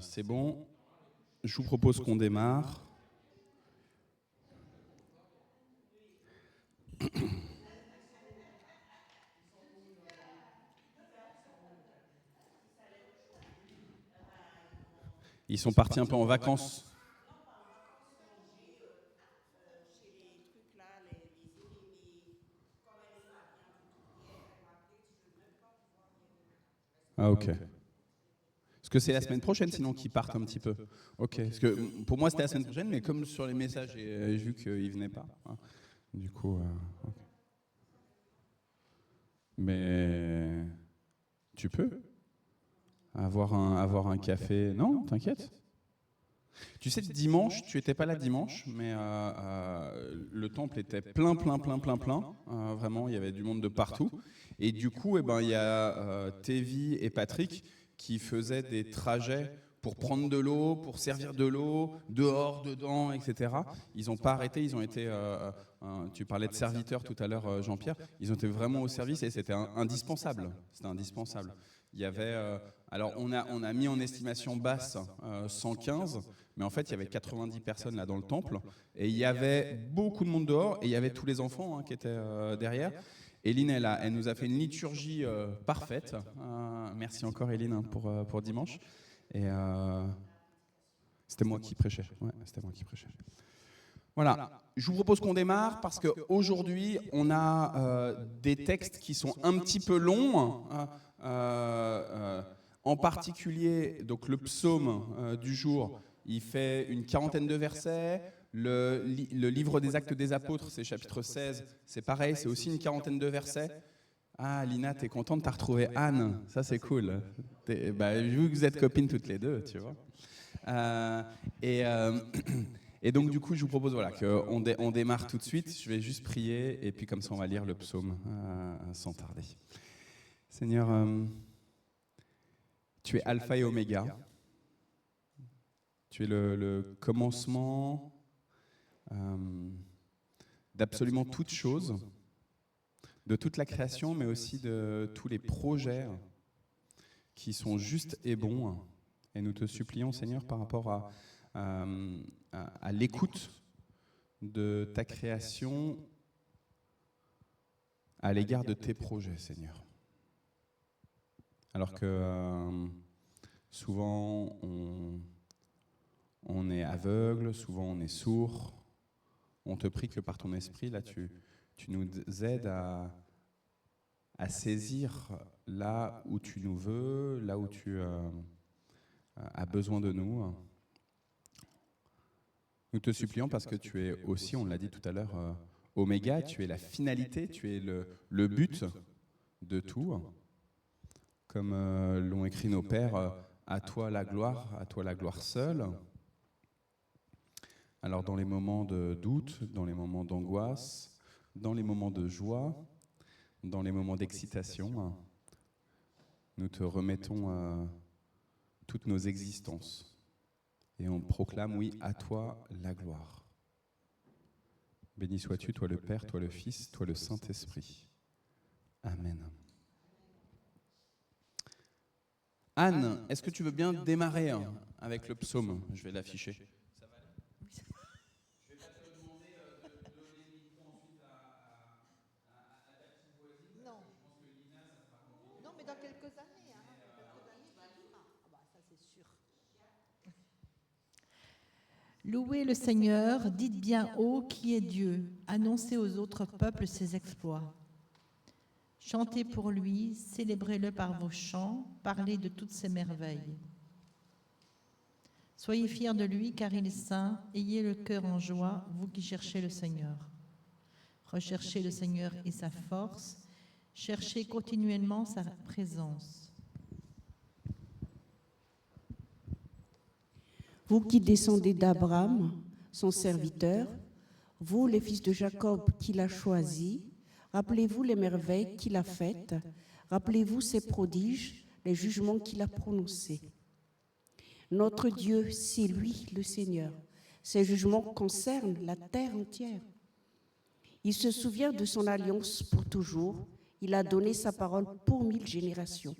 C'est bon. Je vous propose qu'on démarre. Ils sont partis un peu en vacances. Ah, ok. Est-ce que c'est la semaine prochaine, sinon, qu'ils partent un petit peu? Ok. Parce que pour moi, c'était la semaine prochaine, mais comme sur les messages, j'ai vu qu'ils ne venaient pas. Hein. Du coup, ok. Mais tu peux avoir un café. Non, t'inquiète. Tu sais, dimanche, tu n'étais pas là dimanche, mais le temple était plein. Vraiment, il y avait du monde de partout. Et du coup, eh ben, il y a Tévi et Patrick qui faisaient des trajets pour prendre de l'eau, pour servir de l'eau, dehors, dedans, etc. Ils n'ont pas arrêté, ils ont été... tu parlais de serviteurs tout à l'heure, Jean-Pierre. Ils ont été vraiment au service et c'était indispensable. C'était indispensable. Il y avait... alors, on a mis en estimation basse 115, mais en fait, il y avait 90 personnes là dans le temple. Et il y avait beaucoup de monde dehors et il y avait tous les enfants qui étaient derrière. Eline est là, elle nous a fait une liturgie parfaite. Merci encore Eline pour dimanche. Et c'était moi qui prêchais. Ouais, c'était moi qui prêchais. Voilà, je vous propose qu'on démarre parce qu'aujourd'hui, on a des textes qui sont un petit peu longs. En particulier, donc le psaume du jour, il fait une quarantaine de versets. Le livre des Actes des Apôtres, c'est chapitre 16, c'est pareil, c'est aussi une quarantaine de versets. Ah, Lina, t'es contente, t'as retrouvé Anne, ça c'est cool. Vu que vous êtes copines toutes les deux, tu vois. Et donc du coup, je vous propose qu'on démarre tout de suite. Je vais juste prier et puis comme ça, on va lire le psaume sans tarder. Seigneur, tu es Alpha et Oméga. Tu es le commencement d'absolument toutes choses, de toute la création, mais aussi de tous les projets qui sont justes et bons. Et nous te supplions, Seigneur, par rapport à l'écoute de ta création à l'égard de tes projets, Seigneur. Alors que souvent on est aveugle, souvent on est sourd. On te prie que par ton esprit, là, tu nous aides à saisir là où tu nous veux, là où tu as besoin de nous. Nous te supplions parce que tu es aussi, on l'a dit tout à l'heure, Oméga, tu es la finalité, tu es le but de tout. Comme l'ont écrit nos pères, à toi la gloire seule. Alors dans les moments de doute, dans les moments d'angoisse, dans les moments de joie, dans les moments d'excitation, nous te remettons toutes nos existences et on proclame, oui, à toi la gloire. Béni sois-tu, toi le Père, toi le Fils, toi le Saint-Esprit. Amen. Anne, est-ce que tu veux bien démarrer avec le psaume? Je vais l'afficher. Louez le Seigneur, dites bien haut qui est Dieu, annoncez aux autres peuples ses exploits. Chantez pour lui, célébrez-le par vos chants, parlez de toutes ses merveilles. Soyez fiers de lui car il est saint, ayez le cœur en joie, vous qui cherchez le Seigneur. Recherchez le Seigneur et sa force, cherchez continuellement sa présence. Vous qui descendez d'Abraham, son serviteur, vous, les fils de Jacob qu'il a choisis, rappelez-vous les merveilles qu'il a faites, rappelez-vous ses prodiges, les jugements qu'il a prononcés. Notre Dieu, c'est lui le Seigneur. Ses jugements concernent la terre entière. Il se souvient de son alliance pour toujours. Il a donné sa parole pour 1000 générations.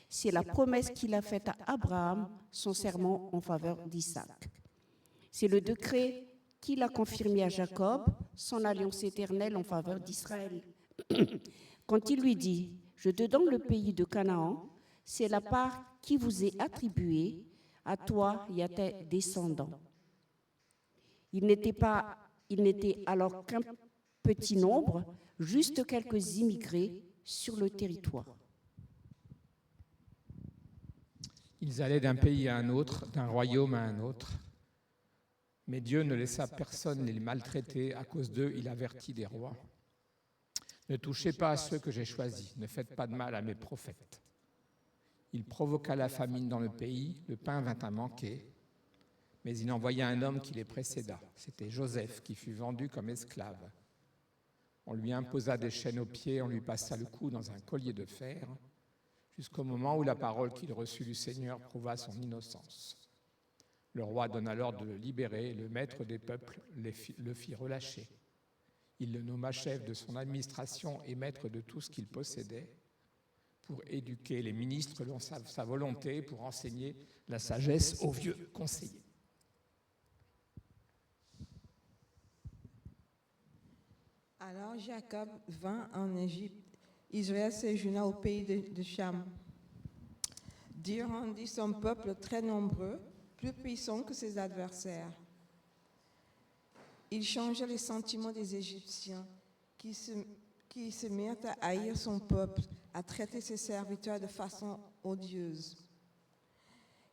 C'est la promesse qu'il a faite à Abraham, son serment en faveur d'Isaac. C'est le décret qu'il a confirmé à Jacob, son alliance éternelle en faveur d'Israël. Quand il lui dit « Je te donne le pays de Canaan », c'est la part qui vous est attribuée, à toi et à tes descendants. Il n'était alors qu'un petit nombre, juste quelques immigrés sur le territoire. Ils allaient d'un pays à un autre, d'un royaume à un autre. Mais Dieu ne laissa personne les maltraiter. À cause d'eux, il avertit des rois. Ne touchez pas à ceux que j'ai choisis, ne faites pas de mal à mes prophètes. Il provoqua la famine dans le pays, le pain vint à manquer, mais il envoya un homme qui les précéda. C'était Joseph qui fut vendu comme esclave. On lui imposa des chaînes aux pieds, on lui passa le cou dans un collier de fer, jusqu'au moment où la parole qu'il reçut du Seigneur prouva son innocence. Le roi donna l'ordre de le libérer, et le maître des peuples le fit relâcher. Il le nomma chef de son administration et maître de tout ce qu'il possédait, pour éduquer les ministres selon sa volonté, pour enseigner la sagesse aux vieux conseillers. Alors Jacob vint en Égypte. Israël séjourna au pays de Cham. Dieu rendit son peuple très nombreux, plus puissant que ses adversaires. Il changea les sentiments des Égyptiens, qui se mirent à haïr son peuple, à traiter ses serviteurs de façon odieuse.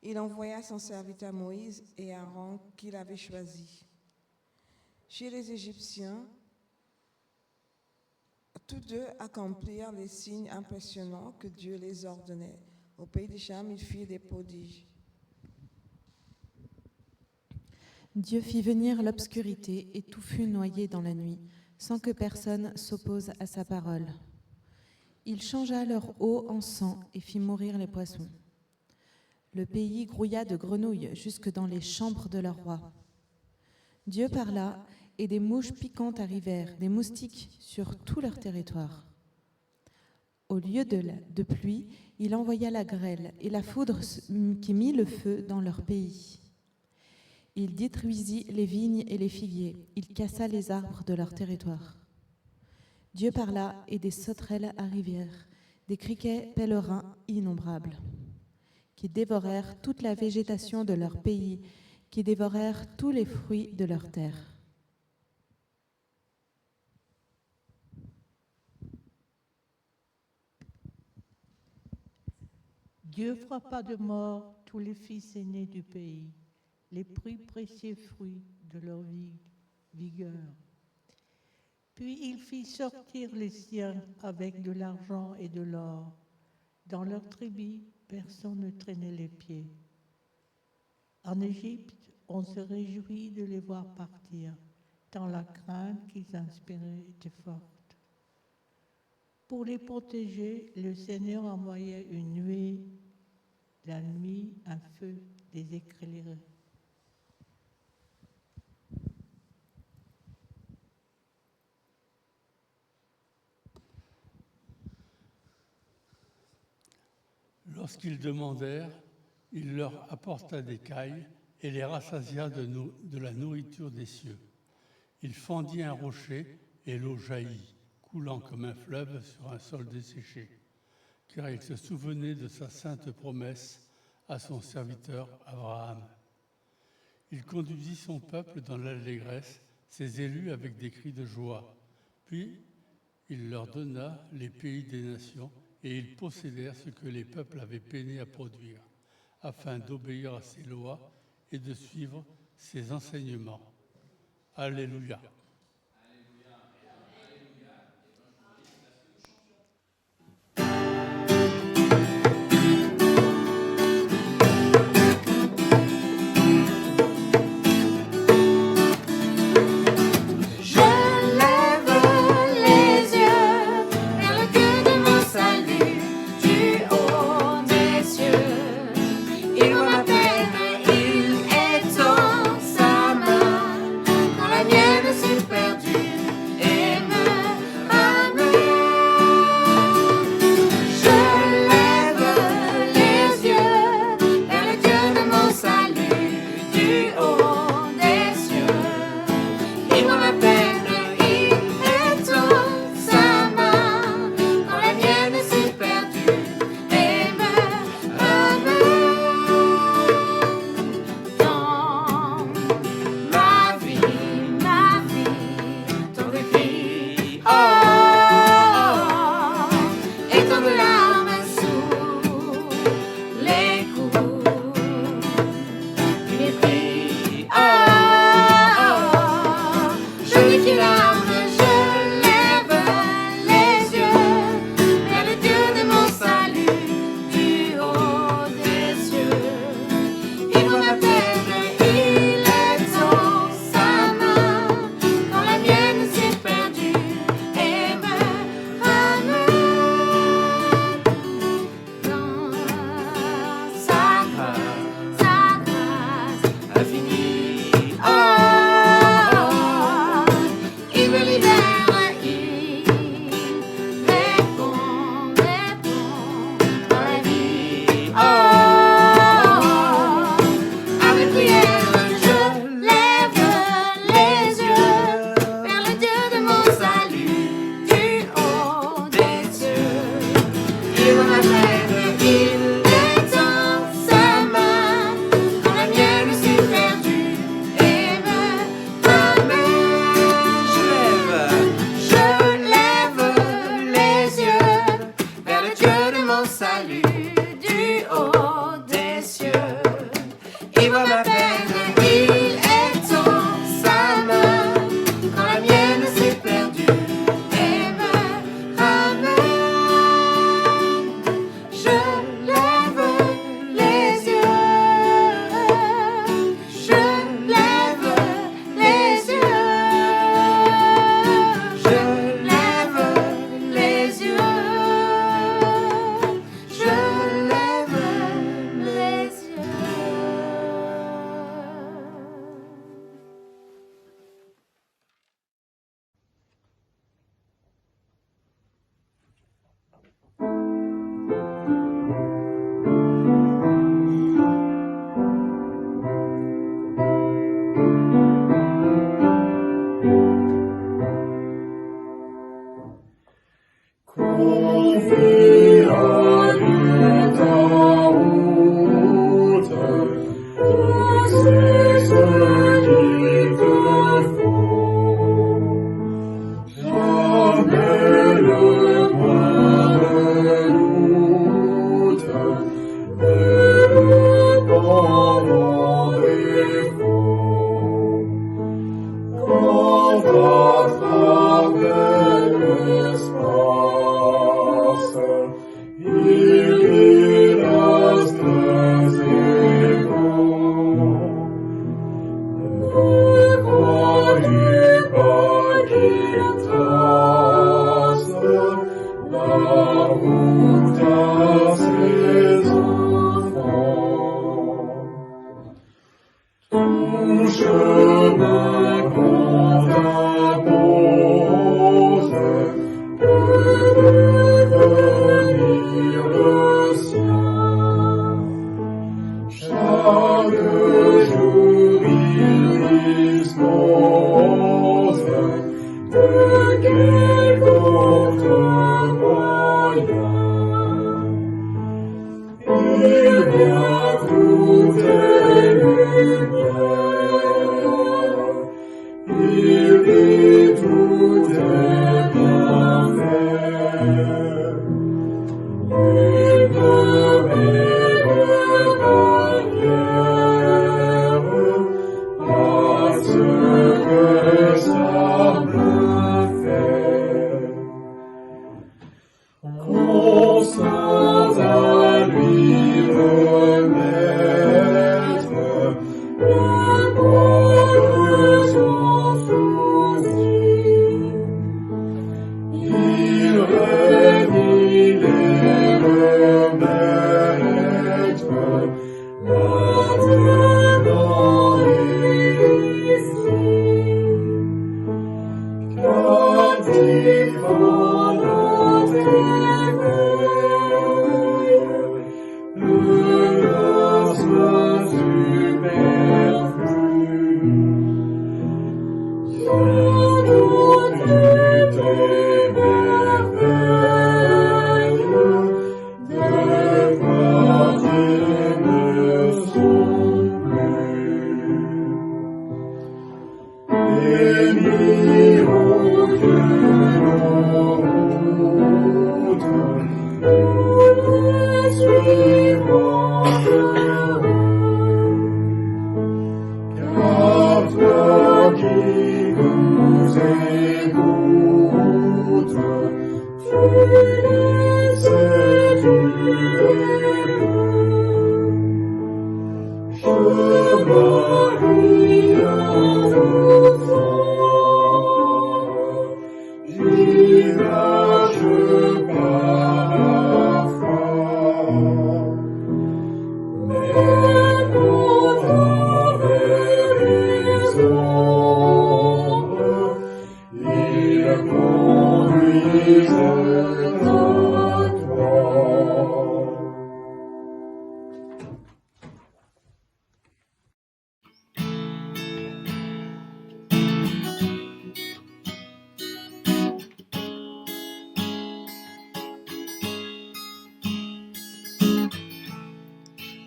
Il envoya son serviteur Moïse et Aaron qu'il avait choisis. Chez les Égyptiens, tous deux accomplirent les signes impressionnants que Dieu les ordonnait. Au pays de Cham, ils firent des prodiges. Dieu fit venir l'obscurité et tout fut noyé dans la nuit, sans que personne s'oppose à sa parole. Il changea leur eau en sang et fit mourir les poissons. Le pays grouilla de grenouilles jusque dans les chambres de leur roi. Dieu parla et des mouches piquantes arrivèrent, des moustiques sur tout leur territoire. Au lieu de pluie, il envoya la grêle et la foudre qui mit le feu dans leur pays. Il détruisit les vignes et les figuiers, il cassa les arbres de leur territoire. Dieu parla et des sauterelles arrivèrent, des criquets pèlerins innombrables, qui dévorèrent toute la végétation de leur pays, qui dévorèrent tous les fruits de leur terre. Dieu frappa de mort tous les fils aînés du pays, les plus précieux fruits de leur vigueur. Puis il fit sortir les siens avec de l'argent et de l'or. Dans leur tribu, personne ne traînait les pieds. En Égypte, on se réjouit de les voir partir, tant la crainte qu'ils inspiraient était forte. Pour les protéger, le Seigneur envoyait une nuée, la nuit, un feu les éclairait. Lorsqu'ils demandèrent, il leur apporta des cailles et les rassasia de la nourriture des cieux. Il fendit un rocher et l'eau jaillit, coulant comme un fleuve sur un sol desséché, car il se souvenait de sa sainte promesse à son serviteur Abraham. Il conduisit son peuple dans l'allégresse, ses élus avec des cris de joie. Puis il leur donna les pays des nations, et ils possédèrent ce que les peuples avaient peiné à produire, afin d'obéir à ses lois et de suivre ses enseignements. Alléluia. Sa main, quand la mienne se Amen.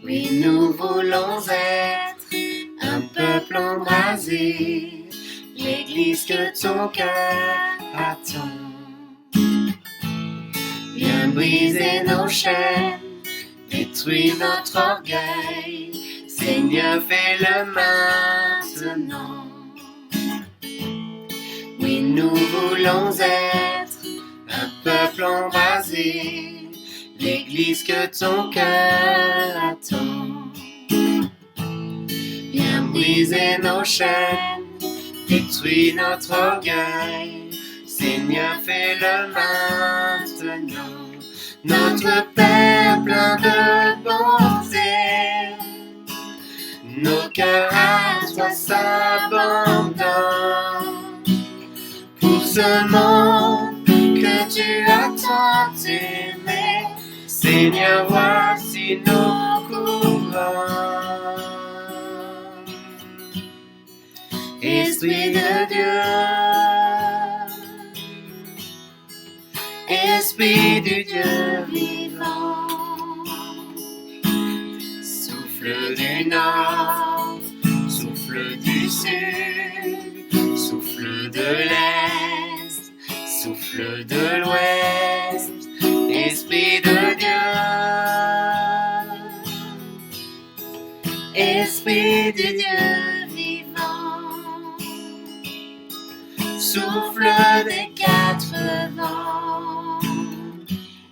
Oui, nous voulons être un peuple embrasé, l'Église que ton cœur attend. Viens briser nos chaînes, détruire notre orgueil, Seigneur, fais-le maintenant. Oui, nous voulons être un peuple embrasé, l'Église que ton cœur attend. Viens briser nos chaînes, détruire notre orgueil, Seigneur, fais-le maintenant. Notre Père plein de bonté, nos cœurs à toi s'abandonnent. Pour ce monde que tu as tant aimé, Seigneur, voici nos couronnes. Esprit de Dieu, Esprit du Dieu vivant, souffle du nord, souffle du sud, souffle de l'est, souffle de l'ouest, Esprit de Dieu, Esprit du Dieu vivant, souffle des quatre vents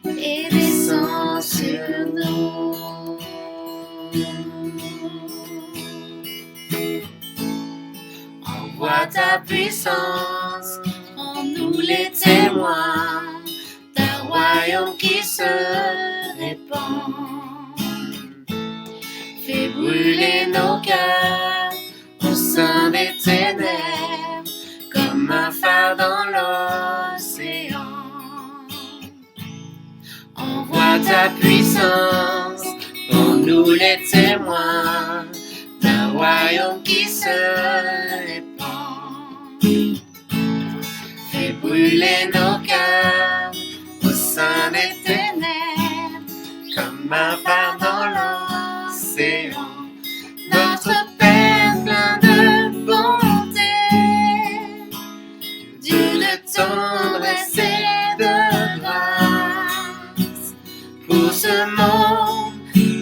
et descend sur nous. Envoie ta puissance, rends-nous les témoins d'un royaume qui se répand. Fais brûler nos cœurs au sein des ténèbres comme un phare dans l'océan. Envoie ta puissance, rends-nous les témoins d'un royaume qui se répand. Fais brûler nos cœurs au sein des ténèbres comme un phare dans l'océan. Notre Père plein de bonté, Dieu de tendresse et de grâce, pour ce monde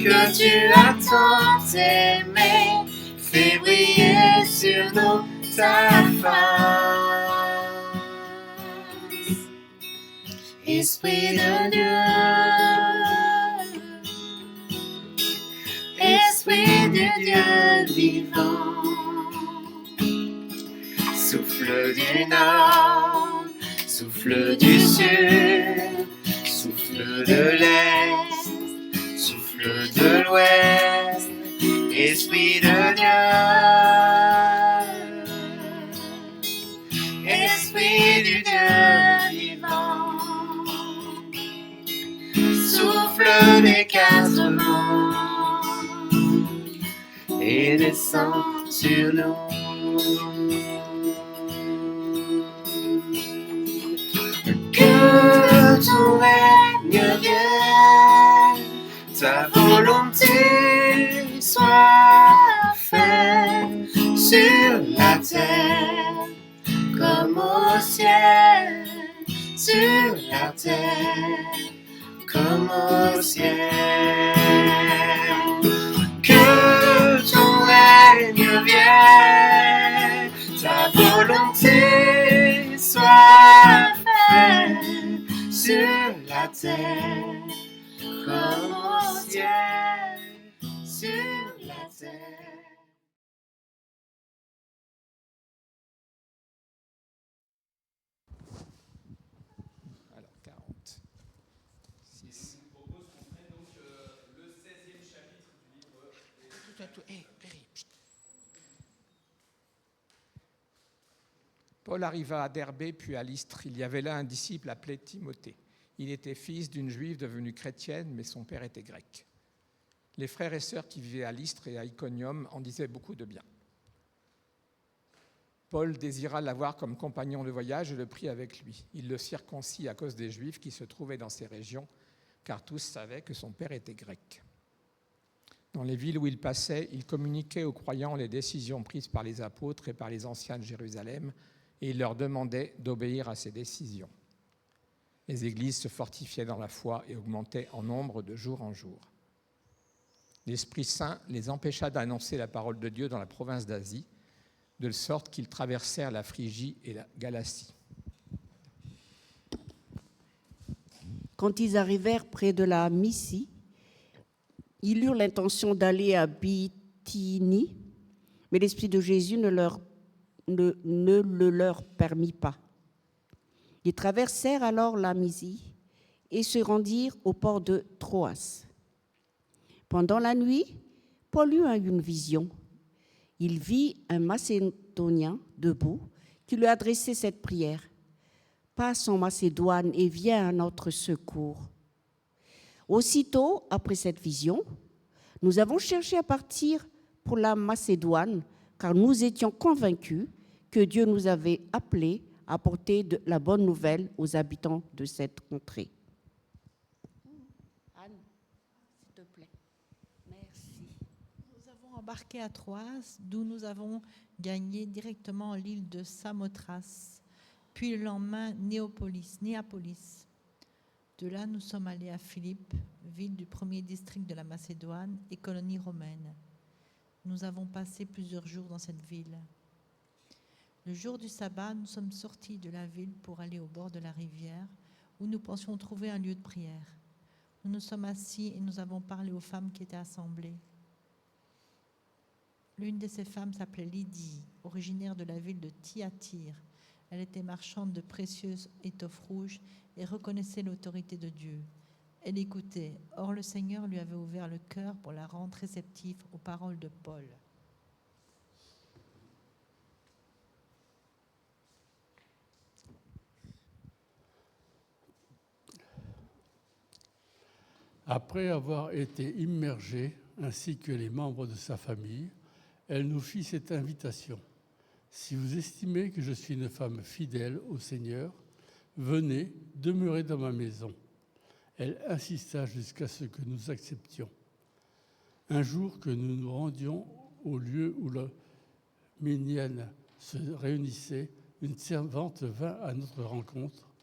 que tu as tant aimé, fais briller sur nous ta face. Esprit de Dieu, Esprit du Dieu vivant, souffle du nord, souffle du sud, souffle de l'est, souffle de l'ouest, Esprit de Dieu, Esprit du Dieu vivant, souffle des quatre vents et descend sur nous. Que ton règne vienne, ta volonté soit faite sur la terre comme au ciel, sur la terre comme au ciel. Que ton règne vienne, ta volonté soit faite sur terre, comme au ciel, sur la terre. Alors, 46. Paul arriva à Derbé puis à Lystre. Il y avait là un disciple appelé Timothée. Il était fils d'une juive devenue chrétienne, mais son père était grec. Les frères et sœurs qui vivaient à Lystre et à Iconium en disaient beaucoup de bien. Paul désira l'avoir comme compagnon de voyage et le prit avec lui. Il le circoncit à cause des Juifs qui se trouvaient dans ces régions, car tous savaient que son père était grec. Dans les villes où il passait, il communiquait aux croyants les décisions prises par les apôtres et par les anciens de Jérusalem, et il leur demandait d'obéir à ces décisions. Les églises se fortifiaient dans la foi et augmentaient en nombre de jour en jour. L'Esprit Saint les empêcha d'annoncer la parole de Dieu dans la province d'Asie, de sorte qu'ils traversèrent la Phrygie et la Galatie. Quand ils arrivèrent près de la Mysie, ils eurent l'intention d'aller à Bithynie, mais l'Esprit de Jésus ne le leur permit pas. Ils traversèrent alors la Mysie et se rendirent au port de Troas. Pendant la nuit, Paul eut une vision. Il vit un Macédonien debout qui lui adressait cette prière. « Passe en Macédoine et viens à notre secours. » Aussitôt, après cette vision, nous avons cherché à partir pour la Macédoine, car nous étions convaincus que Dieu nous avait appelés à porter la bonne nouvelle aux habitants de cette contrée. Anne, s'il te plaît. Merci. Nous avons embarqué à Troas, d'où nous avons gagné directement l'île de Samothrace, puis le lendemain Néapolis. De là, nous sommes allés à Philippe, ville du premier district de la Macédoine et colonie romaine. Nous avons passé plusieurs jours dans cette ville. Le jour du sabbat, nous sommes sortis de la ville pour aller au bord de la rivière, où nous pensions trouver un lieu de prière. Nous nous sommes assis et nous avons parlé aux femmes qui étaient assemblées. L'une de ces femmes s'appelait Lydie, originaire de la ville de Thyatire. Elle était marchande de précieuses étoffes rouges et reconnaissait l'autorité de Dieu. Elle écoutait. Or, le Seigneur lui avait ouvert le cœur pour la rendre réceptive aux paroles de Paul. Après avoir été immergée, ainsi que les membres de sa famille, elle nous fit cette invitation. « Si vous estimez que je suis une femme fidèle au Seigneur, venez, demeurez dans ma maison. » Elle insista jusqu'à ce que nous acceptions. Un jour que nous nous rendions au lieu où le Minienne se réunissait, une servante vint à notre rencontre.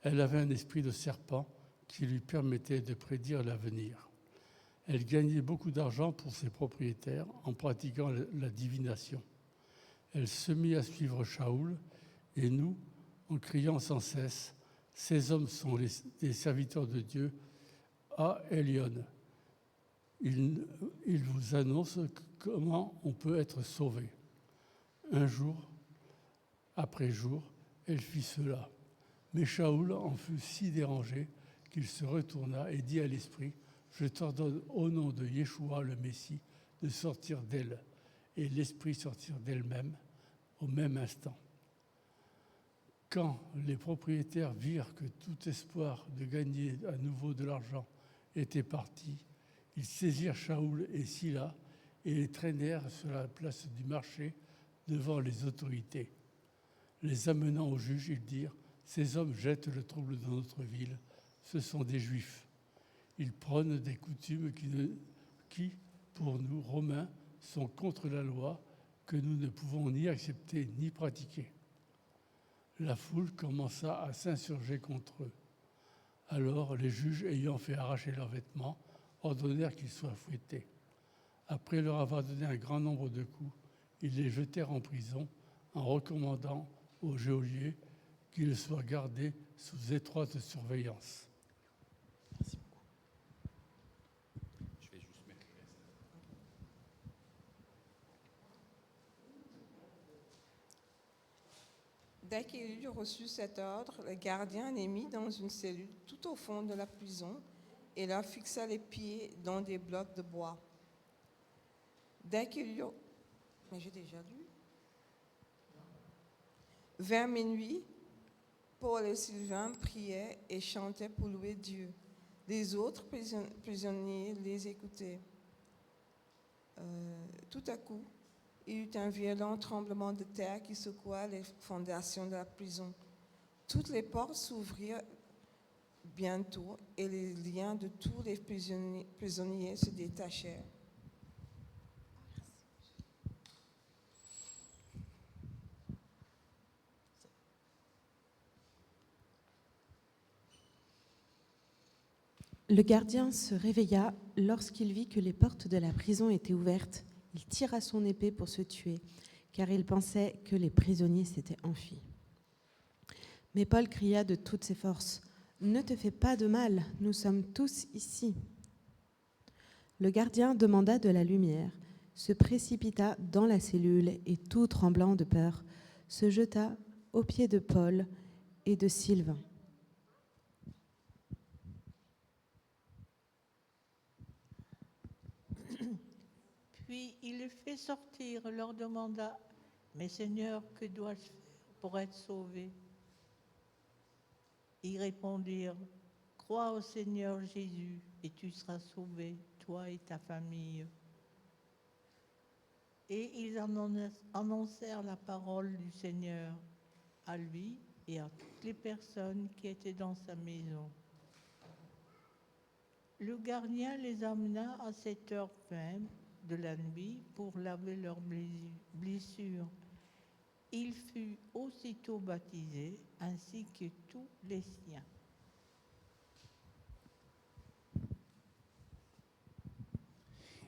Elle avait un esprit de serpent qui lui permettait de prédire l'avenir. Elle gagnait beaucoup d'argent pour ses propriétaires en pratiquant la divination. Elle se mit à suivre Shaoul et nous, en criant sans cesse, « Ces hommes sont des serviteurs de Dieu à Elion. Ils vous annoncent comment on peut être sauvé. » Un jour, après jour, elle fit cela. Mais Shaoul en fut si dérangé qu'il se retourna et dit à l'esprit, « Je t'ordonne au nom de Yeshua le Messie de sortir d'elle. » Et l'esprit sortit d'elle-même au même instant. Quand les propriétaires virent que tout espoir de gagner à nouveau de l'argent était parti, ils saisirent Shaoul et Sila et les traînèrent sur la place du marché devant les autorités. Les amenant au juge, ils dirent, « Ces hommes jettent le trouble dans notre ville. Ce sont des Juifs. Ils prônent des coutumes qui, pour nous, Romains, sont contre la loi, que nous ne pouvons ni accepter ni pratiquer. » La foule commença à s'insurger contre eux. Alors les juges, ayant fait arracher leurs vêtements, ordonnèrent qu'ils soient fouettés. Après leur avoir donné un grand nombre de coups, ils les jetèrent en prison en recommandant au geôlier qu'ils soient gardés sous étroite surveillance. Dès qu'il eut reçu cet ordre, le gardien les mit dans une cellule tout au fond de la prison et leur fixa les pieds dans des blocs de bois. Dès qu'il eut... Mais j'ai déjà lu. Vers minuit, Paul et Sylvain priaient et chantaient pour louer Dieu. Les autres prisonniers les écoutaient. Tout à coup, il y eut un violent tremblement de terre qui secoua les fondations de la prison. Toutes les portes s'ouvrirent bientôt et les liens de tous les prisonniers se détachèrent. Le gardien se réveilla lorsqu'il vit que les portes de la prison étaient ouvertes. Il tira son épée pour se tuer, car il pensait que les prisonniers s'étaient enfuis. Mais Paul cria de toutes ses forces, « Ne te fais pas de mal, nous sommes tous ici. » Le gardien demanda de la lumière, se précipita dans la cellule et, tout tremblant de peur, se jeta aux pieds de Paul et de Sylvain. Puis il les fait sortir, leur demanda, « Mais Seigneur, que dois-je faire pour être sauvé ?» Ils répondirent, « Crois au Seigneur Jésus et tu seras sauvé, toi et ta famille. » Et ils annoncèrent la parole du Seigneur à lui et à toutes les personnes qui étaient dans sa maison. Le gardien les amena à 7 heures même de la nuit pour laver leurs blessures. Il fut aussitôt baptisé, ainsi que tous les siens.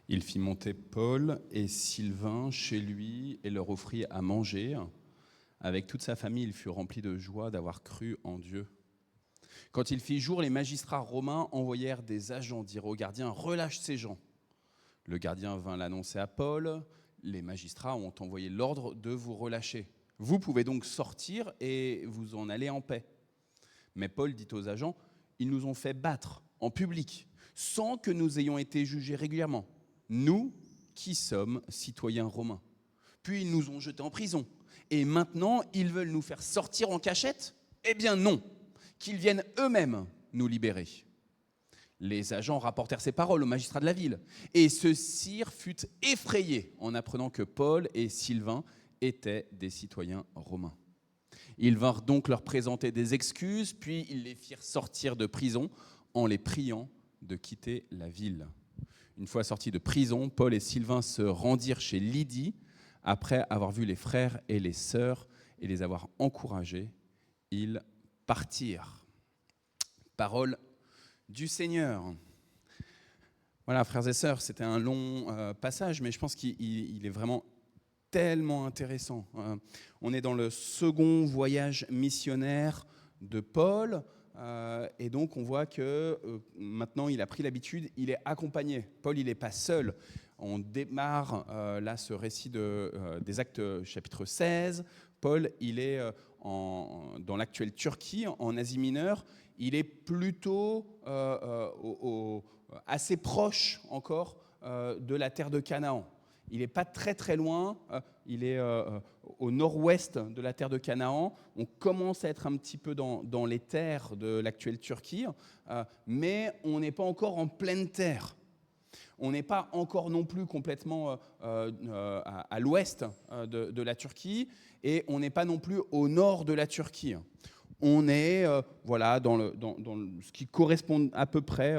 Il fit monter Paul et Sylvain chez lui et leur offrit à manger. Avec toute sa famille, il fut rempli de joie d'avoir cru en Dieu. Quand il fit jour, les magistrats romains envoyèrent des agents dire au gardien « Relâche ces gens ». Le gardien vint l'annoncer à Paul. Les magistrats ont envoyé l'ordre de vous relâcher. Vous pouvez donc sortir et vous en aller en paix. Mais Paul dit aux agents « Ils nous ont fait battre en public, sans que nous ayons été jugés régulièrement. Nous qui sommes citoyens romains. Puis ils nous ont jetés en prison. Et maintenant, ils veulent nous faire sortir en cachette ? Eh bien non, qu'ils viennent eux-mêmes nous libérer. » Les agents rapportèrent ces paroles aux magistrats de la ville. Et ce sire fut effrayé en apprenant que Paul et Sylvain étaient des citoyens romains. Ils vinrent donc leur présenter des excuses, puis ils les firent sortir de prison en les priant de quitter la ville. Une fois sortis de prison, Paul et Sylvain se rendirent chez Lydie après avoir vu les frères et les sœurs et les avoir encouragés. Ils partirent. Parole du Seigneur. Voilà, frères et sœurs, c'était un long passage, mais je pense qu'il est vraiment tellement intéressant. On est dans le second voyage missionnaire de Paul, et donc on voit que maintenant il a pris l'habitude, il est accompagné. Paul, il n'est pas seul. On démarre là ce récit des Actes chapitre 16. Paul, il est dans l'actuelle Turquie, en Asie mineure. Il est plutôt assez proche encore de la terre de Canaan. Il n'est pas très très loin, il est au nord-ouest de la terre de Canaan. On commence à être un petit peu dans les terres de l'actuelle Turquie, mais on n'est pas encore en pleine terre. On n'est pas encore non plus complètement à l'ouest de la Turquie, et on n'est pas non plus au nord de la Turquie. On est dans ce qui correspond à peu près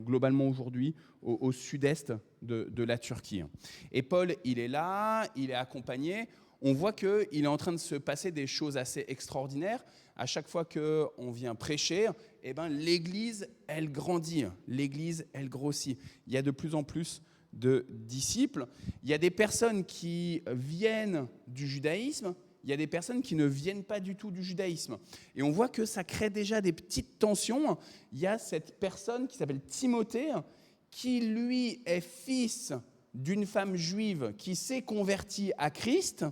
globalement aujourd'hui au sud-est de la Turquie. Et Paul, il est là, il est accompagné. On voit qu'il est en train de se passer des choses assez extraordinaires. À chaque fois qu'on vient prêcher, eh ben, l'Église, elle grandit, l'Église, elle grossit. Il y a de plus en plus de disciples. Il y a des personnes qui viennent du judaïsme, il y a des personnes qui ne viennent pas du tout du judaïsme. Et on voit que ça crée déjà des petites tensions. Il y a cette personne qui s'appelle Timothée, qui lui est fils d'une femme juive qui s'est convertie à Christ.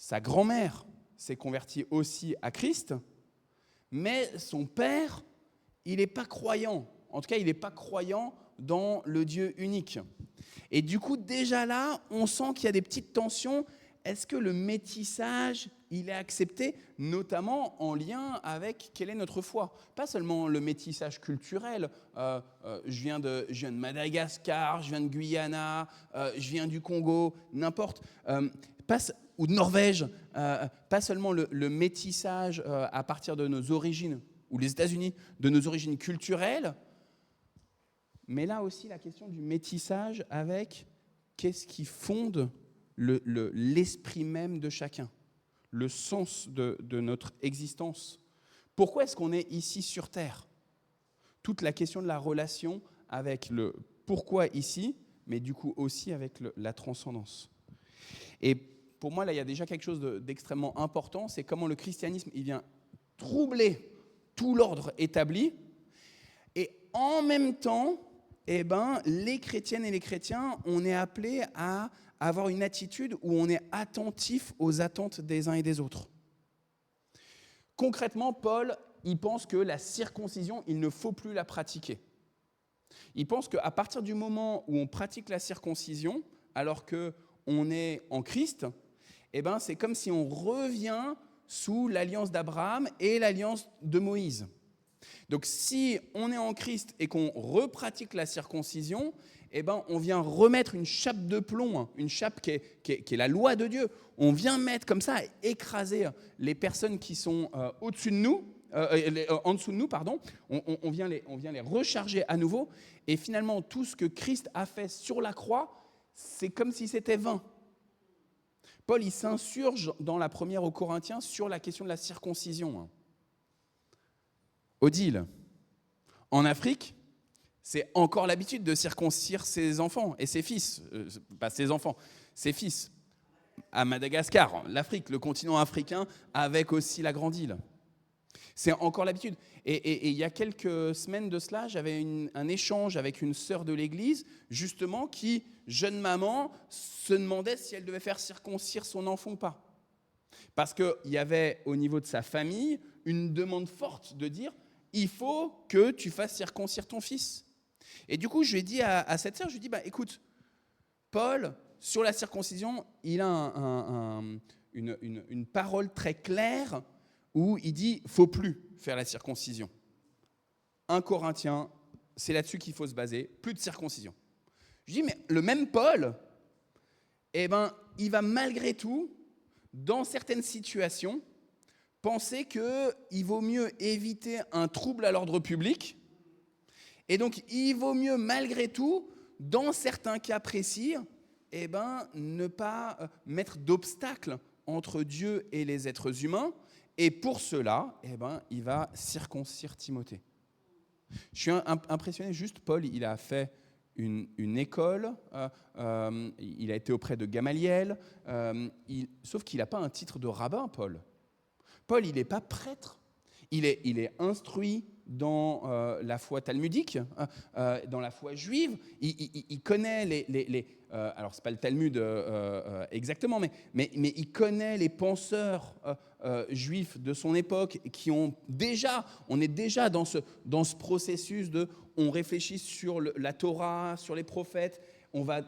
sa grand-mère s'est convertie aussi à Christ, mais son père, il n'est pas croyant. En tout cas, il n'est pas croyant dans le Dieu unique. Et du coup, déjà là, on sent qu'il y a des petites tensions. Est-ce que le métissage, il est accepté, notamment en lien avec quelle est notre foi? Pas seulement le métissage culturel. Je viens de Madagascar, je viens de Guyana, je viens du Congo, n'importe. Ou de Norvège. Pas seulement le métissage à partir de nos origines, ou les États-Unis, de nos origines culturelles, mais là aussi la question du métissage avec qu'est-ce qui fonde l'esprit même de chacun, le sens de notre existence. Pourquoi est-ce qu'on est ici sur Terre? Toute la question de la relation avec le pourquoi ici, mais du coup aussi avec la transcendance. Et pour moi, là, il y a déjà quelque chose d'extrêmement important, c'est comment le christianisme il vient troubler tout l'ordre établi, et en même temps, les chrétiennes et les chrétiens, on est appelés à avoir une attitude où on est attentif aux attentes des uns et des autres. Concrètement, Paul, il pense que la circoncision, il ne faut plus la pratiquer. Il pense qu'à partir du moment où on pratique la circoncision, alors qu'on est en Christ, c'est comme si on revient sous l'alliance d'Abraham et l'alliance de Moïse. Donc si on est en Christ et qu'on repratique la circoncision, on vient remettre une chape de plomb, une chape qui est la loi de Dieu. On vient mettre comme ça, écraser les personnes qui sont au-dessus de nous, en dessous de nous, pardon. On vient les recharger à nouveau. Et finalement, tout ce que Christ a fait sur la croix, c'est comme si c'était vain. Paul, il s'insurge dans la première aux Corinthiens sur la question de la circoncision. Odile, en Afrique, c'est encore l'habitude de circoncire ses enfants et ses fils. Pas ses enfants, ses fils. À Madagascar, l'Afrique, le continent africain, avec aussi la Grande Île. C'est encore l'habitude. Et il y a quelques semaines de cela, j'avais un échange avec une sœur de l'église, justement, qui, jeune maman, se demandait si elle devait faire circoncire son enfant ou pas. Parce qu'il y avait, au niveau de sa famille, une demande forte de dire « il faut que tu fasses circoncire ton fils ». Et du coup, je lui ai dit à cette sœur, je lui ai dit « écoute, Paul, sur la circoncision, il a une parole très claire où il dit « faut plus faire la circoncision ». 1 Corinthiens, c'est là-dessus qu'il faut se baser, plus de circoncision. Je dis « mais le même Paul, il va malgré tout, dans certaines situations, penser qu'il vaut mieux éviter un trouble à l'ordre public, et donc il vaut mieux malgré tout, dans certains cas précis, ne pas mettre d'obstacle entre Dieu et les êtres humains, et pour cela, il va circoncire Timothée. Je suis impressionné, juste Paul, il a fait une école, il a été auprès de Gamaliel, sauf qu'il n'a pas un titre de rabbin, Paul. Paul, il n'est pas prêtre, il est instruit dans la foi talmudique, dans la foi juive, il connaît alors c'est pas le Talmud exactement, mais il connaît les penseurs juifs de son époque qui on est déjà dans ce processus on réfléchit sur la Torah, sur les prophètes, on va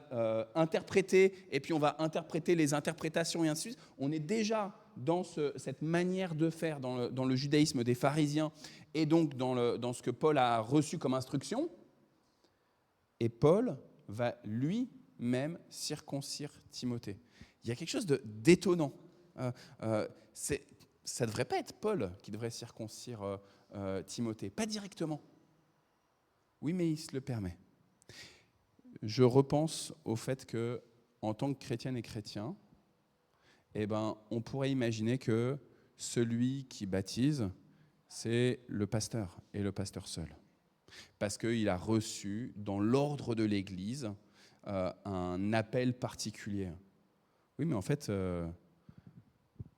interpréter, et puis on va interpréter les interprétations et ainsi de suite. On est déjà dans cette manière de faire dans le judaïsme des pharisiens, et donc dans ce que Paul a reçu comme instruction. Et Paul va lui-même circoncire Timothée. Il y a quelque chose d'étonnant. Ça ne devrait pas être Paul qui devrait circoncire Timothée, pas directement. Oui, mais il se le permet. Je repense au fait que, en tant que chrétienne et chrétien, on pourrait imaginer que celui qui baptise, c'est le pasteur, et le pasteur seul. Parce qu'il a reçu, dans l'ordre de l'Église, un appel particulier. Oui, mais en fait,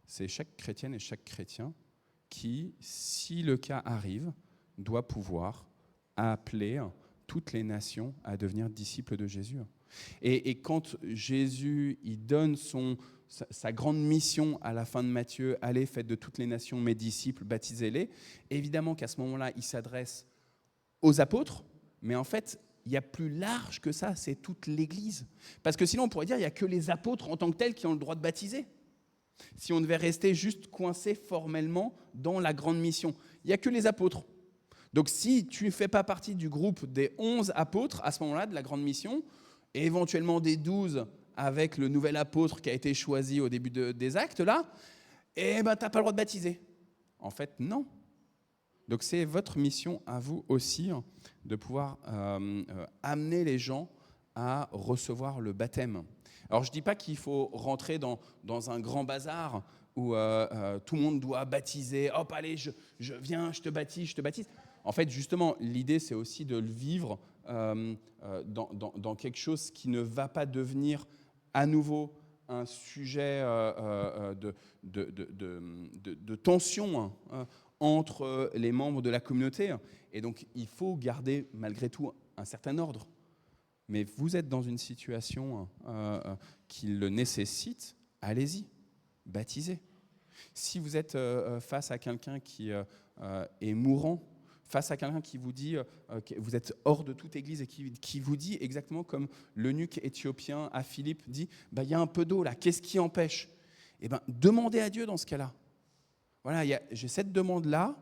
c'est chaque chrétienne et chaque chrétien qui, si le cas arrive, doit pouvoir appeler toutes les nations à devenir disciples de Jésus. Et quand Jésus il donne sa grande mission à la fin de Matthieu, allez, faites de toutes les nations mes disciples, baptisez-les, évidemment qu'à ce moment-là, il s'adresse aux apôtres, mais en fait, il y a plus large que ça, c'est toute l'Église. Parce que sinon, on pourrait dire, il n'y a que les apôtres en tant que tels qui ont le droit de baptiser. Si on devait rester juste coincé formellement dans la grande mission, il n'y a que les apôtres. Donc si tu ne fais pas partie du groupe des 11 apôtres, à ce moment-là, de la grande mission, et éventuellement des 12 avec le nouvel apôtre qui a été choisi au début des actes, là, eh ben, tu n'as pas le droit de baptiser. En fait, non. Donc c'est votre mission à vous aussi de pouvoir amener les gens à recevoir le baptême. Alors je ne dis pas qu'il faut rentrer dans un grand bazar où tout le monde doit baptiser. Hop, allez, je viens, je te baptise. En fait, justement, l'idée, c'est aussi de le vivre dans quelque chose qui ne va pas devenir à nouveau un sujet de tension entre les membres de la communauté. Et donc, il faut garder malgré tout un certain ordre. Mais vous êtes dans une situation qui le nécessite, allez-y, baptisez. Si vous êtes face à quelqu'un qui est mourant, face à quelqu'un qui vous dit que vous êtes hors de toute église et qui vous dit exactement comme l'eunuque éthiopien à Philippe dit, il y a un peu d'eau là, qu'est-ce qui empêche ? Eh bien, demandez à Dieu dans ce cas-là. Voilà, j'ai cette demande-là,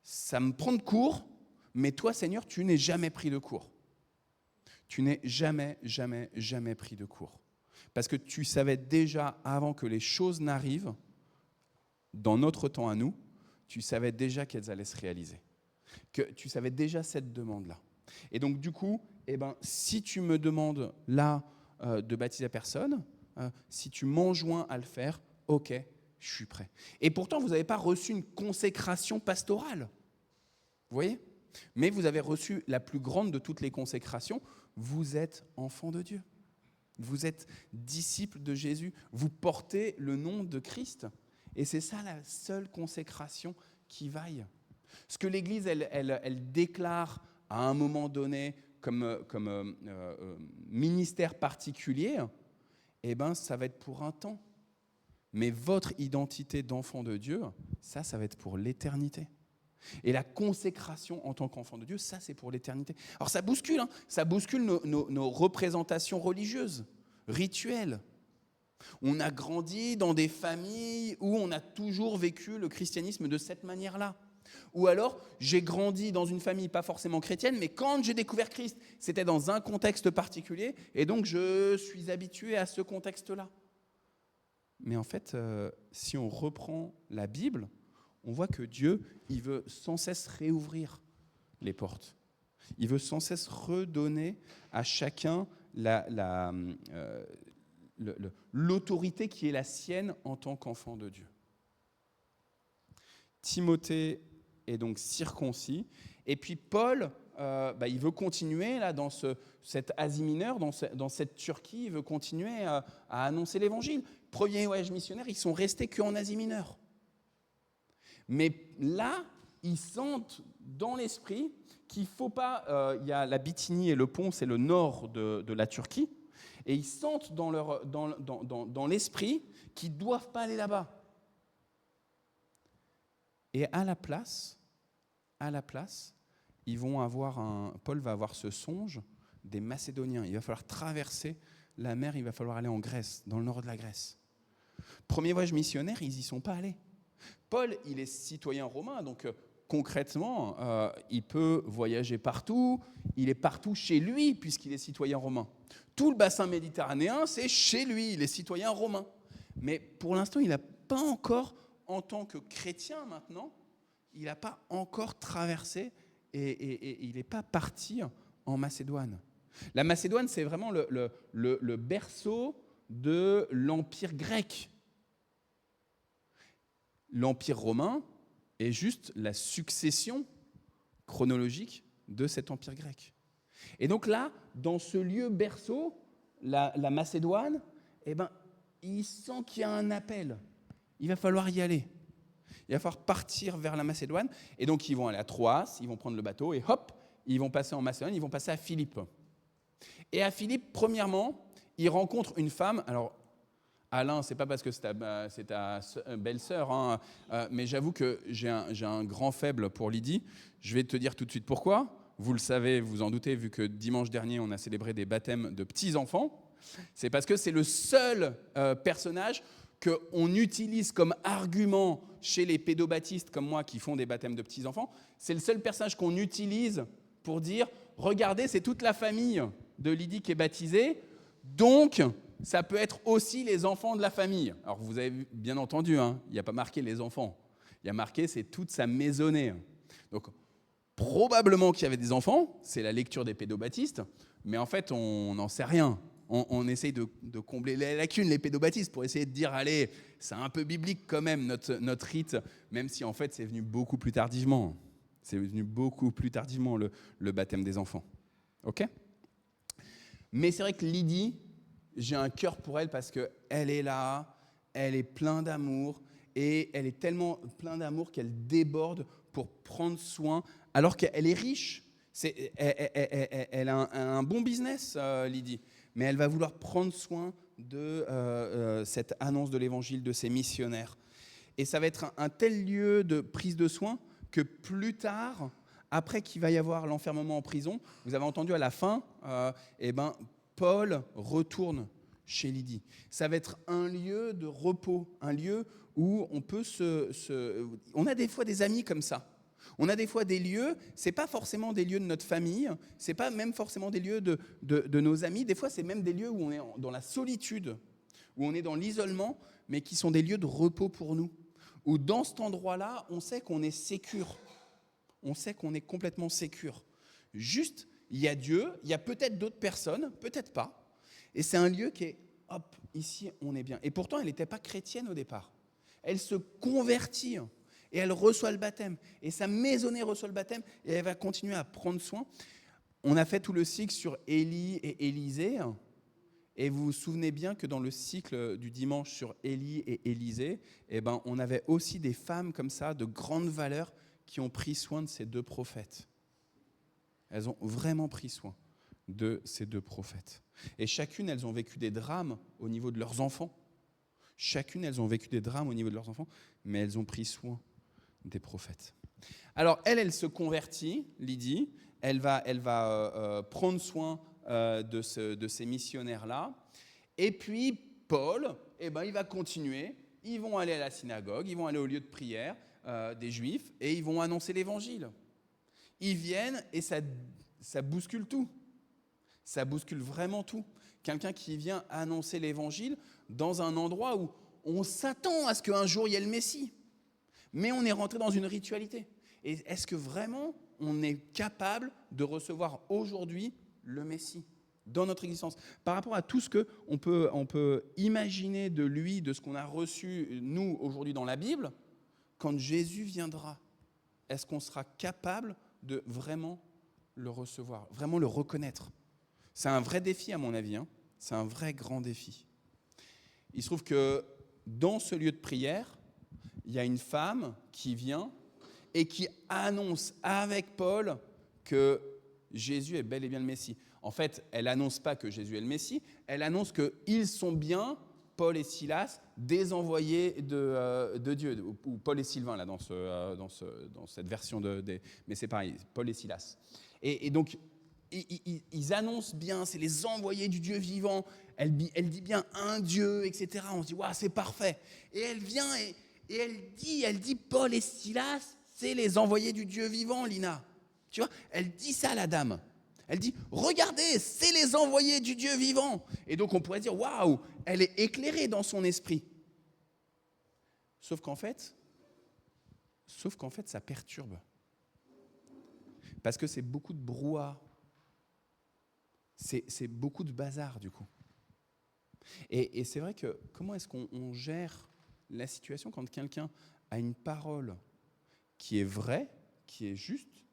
ça me prend de court, mais toi, Seigneur, tu n'es jamais pris de court. Tu n'es jamais pris de court. Parce que tu savais déjà, avant que les choses n'arrivent, dans notre temps à nous, tu savais déjà qu'elles allaient se réaliser. Que tu savais déjà cette demande-là. Et donc, du coup, si tu me demandes là de baptiser personne, si tu m'enjoins à le faire, ok, je suis prêt. Et pourtant, vous n'avez pas reçu une consécration pastorale. Vous voyez ? Mais vous avez reçu la plus grande de toutes les consécrations. Vous êtes enfant de Dieu. Vous êtes disciple de Jésus. Vous portez le nom de Christ. Et c'est ça la seule consécration qui vaille. Ce que l'Église, elle déclare à un moment donné comme ministère particulier, ça va être pour un temps. Mais votre identité d'enfant de Dieu, ça va être pour l'éternité. Et la consécration en tant qu'enfant de Dieu, ça, c'est pour l'éternité. Alors ça bouscule, ça bouscule nos représentations religieuses, rituelles. On a grandi dans des familles où on a toujours vécu le christianisme de cette manière-là. Ou alors, j'ai grandi dans une famille pas forcément chrétienne, mais quand j'ai découvert Christ, c'était dans un contexte particulier, et donc je suis habitué à ce contexte-là. Mais en fait, si on reprend la Bible, on voit que Dieu, il veut sans cesse réouvrir les portes. Il veut sans cesse redonner à chacun l'autorité qui est la sienne en tant qu'enfant de Dieu. Timothée est donc circoncis. Et puis Paul, il veut continuer là, dans cet Asie mineure, dans cette Turquie, il veut continuer à annoncer l'évangile. Premier voyage missionnaire, ils sont restés qu'en Asie mineure. Mais là, ils sentent dans l'esprit qu'il ne faut pas... il y a la Bithynie et le Pont, c'est le nord de la Turquie, et ils sentent dans l'esprit qu'ils ne doivent pas aller là-bas. Et à la place, Paul va avoir ce songe des Macédoniens. Il va falloir traverser la mer, il va falloir aller en Grèce, dans le nord de la Grèce. Premier voyage missionnaire, ils n'y sont pas allés. Paul, il est citoyen romain, donc concrètement, il peut voyager partout, il est partout chez lui puisqu'il est citoyen romain. Tout le bassin méditerranéen, c'est chez lui, il est citoyen romain. Mais pour l'instant, il n'a pas encore, en tant que chrétien maintenant, il n'a pas encore traversé et il n'est pas parti en Macédoine. La Macédoine, c'est vraiment le berceau de l'Empire grec. L'Empire romain est juste la succession chronologique de cet Empire grec. Et donc là, dans ce lieu berceau, la Macédoine, il sent qu'il y a un appel. Il va falloir y aller. Il va falloir partir vers la Macédoine. Et donc, ils vont aller à Troas, ils vont prendre le bateau et hop, ils vont passer en Macédoine, ils vont passer à Philippe. Et à Philippe, premièrement, il rencontre une femme. Alors, Alain, c'est pas parce que c'est ta belle-sœur, hein, mais j'avoue que j'ai un grand faible pour Lydie. Je vais te dire tout de suite pourquoi. Vous le savez, vous en doutez, vu que dimanche dernier, on a célébré des baptêmes de petits-enfants. C'est parce que c'est le seul personnage qu'on utilise comme argument chez les pédobaptistes comme moi qui font des baptêmes de petits-enfants. C'est le seul personnage qu'on utilise pour dire « Regardez, c'est toute la famille de Lydie qui est baptisée, donc ça peut être aussi les enfants de la famille. » Alors vous avez bien entendu, hein, il n'y a pas marqué les enfants. Il y a marqué c'est toute sa maisonnée. Donc probablement qu'il y avait des enfants, c'est la lecture des pédobaptistes, mais en fait on n'en sait rien. On essaye de combler les lacunes, les pédobaptistes, pour essayer de dire, allez, c'est un peu biblique quand même notre rite, même si en fait c'est venu beaucoup plus tardivement. C'est venu beaucoup plus tardivement le baptême des enfants. Ok ? Mais c'est vrai que Lydie, j'ai un cœur pour elle parce qu'elle est là, elle est pleine d'amour, et elle est tellement pleine d'amour qu'elle déborde pour prendre soin, alors qu'elle est riche. Elle a un bon business, Lydie. Mais elle va vouloir prendre soin de cette annonce de l'évangile, de ces missionnaires. Et ça va être un tel lieu de prise de soin que plus tard, après qu'il va y avoir l'enfermement en prison, vous avez entendu à la fin, Paul retourne chez Lydie. Ça va être un lieu de repos, un lieu où on peut on a des fois des amis comme ça. On a des fois des lieux, ce n'est pas forcément des lieux de notre famille, ce n'est pas même forcément des lieux de nos amis, des fois c'est même des lieux où on est dans la solitude, où on est dans l'isolement, mais qui sont des lieux de repos pour nous. Où dans cet endroit-là, on sait qu'on est sécure, on sait qu'on est complètement sécure. Juste, il y a Dieu, il y a peut-être d'autres personnes, peut-être pas, et c'est un lieu qui est, hop, ici on est bien. Et pourtant elle n'était pas chrétienne au départ, elle se convertit. Et elle reçoit le baptême. Et sa maisonnée reçoit le baptême. Et elle va continuer à prendre soin. On a fait tout le cycle sur Élie et Élisée. Et vous vous souvenez bien que dans le cycle du dimanche sur Élie et Élisée, on avait aussi des femmes comme ça, de grande valeur, qui ont pris soin de ces deux prophètes. Elles ont vraiment pris soin de ces deux prophètes. Et chacune, elles ont vécu des drames au niveau de leurs enfants. Chacune, elles ont vécu des drames au niveau de leurs enfants, mais elles ont pris soin des prophètes. Alors, elle se convertit, Lydie, elle va prendre soin de ces missionnaires-là, et puis Paul, il va continuer, ils vont aller à la synagogue, ils vont aller au lieu de prière des Juifs, et ils vont annoncer l'évangile. Ils viennent, et ça bouscule tout, ça bouscule vraiment tout. Quelqu'un qui vient annoncer l'évangile dans un endroit où on s'attend à ce qu'un jour il y ait le Messie. Mais on est rentré dans une ritualité. Et est-ce que vraiment on est capable de recevoir aujourd'hui le Messie dans notre existence? Par rapport à tout ce qu'on peut imaginer de lui, de ce qu'on a reçu, nous, aujourd'hui dans la Bible, quand Jésus viendra, est-ce qu'on sera capable de vraiment le recevoir, vraiment le reconnaître? C'est un vrai défi à mon avis, hein. C'est un vrai grand défi. Il se trouve que dans ce lieu de prière, il y a une femme qui vient et qui annonce avec Paul que Jésus est bel et bien le Messie. En fait, elle n'annonce pas que Jésus est le Messie, elle annonce qu'ils sont bien, Paul et Silas, des envoyés de Dieu, ou Paul et Sylvain, là, dans cette version mais c'est pareil, Paul et Silas. Et donc, ils annoncent bien, c'est les envoyés du Dieu vivant, elle dit bien un Dieu, etc. On se dit, waouh, c'est parfait. Et elle vient et elle dit, Paul et Silas, c'est les envoyés du Dieu vivant, Lina. Tu vois, elle dit ça à la dame. Elle dit, regardez, c'est les envoyés du Dieu vivant. Et donc on pourrait dire, waouh, elle est éclairée dans son esprit. Sauf qu'en fait, ça perturbe. Parce que c'est beaucoup de brouhaha. C'est beaucoup de bazar, du coup. Et c'est vrai que comment est-ce qu'on gère la situation quand quelqu'un a une parole qui est vraie, qui est juste,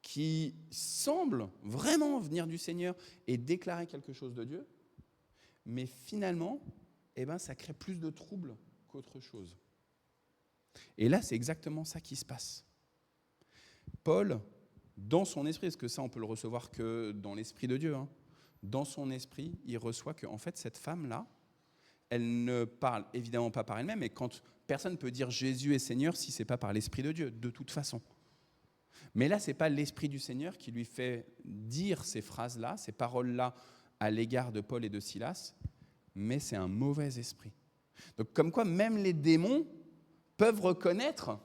qui semble vraiment venir du Seigneur et déclarer quelque chose de Dieu, mais finalement, ça crée plus de troubles qu'autre chose. Et là, c'est exactement ça qui se passe. Paul, dans son esprit, parce que ça, on peut le recevoir que dans l'esprit de Dieu, hein, dans son esprit, il reçoit que en fait, cette femme-là, elle ne parle évidemment pas par elle-même, et quand personne ne peut dire Jésus est Seigneur si ce n'est pas par l'Esprit de Dieu, de toute façon. Mais là, ce n'est pas l'Esprit du Seigneur qui lui fait dire ces phrases-là, ces paroles-là à l'égard de Paul et de Silas, mais c'est un mauvais esprit. Donc comme quoi, même les démons peuvent reconnaître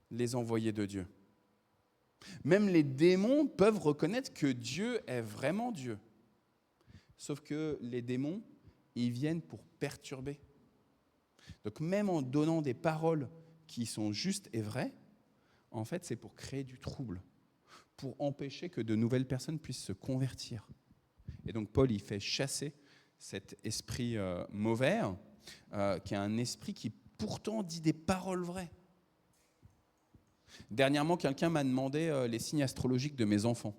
les envoyés de Dieu. Même les démons peuvent reconnaître que Dieu est vraiment Dieu. Sauf que les démons, ils viennent pour perturber. Donc même en donnant des paroles qui sont justes et vraies, en fait, c'est pour créer du trouble, pour empêcher que de nouvelles personnes puissent se convertir. Et donc Paul, il fait chasser cet esprit mauvais, qui est un esprit qui pourtant dit des paroles vraies. Dernièrement, quelqu'un m'a demandé les signes astrologiques de mes enfants.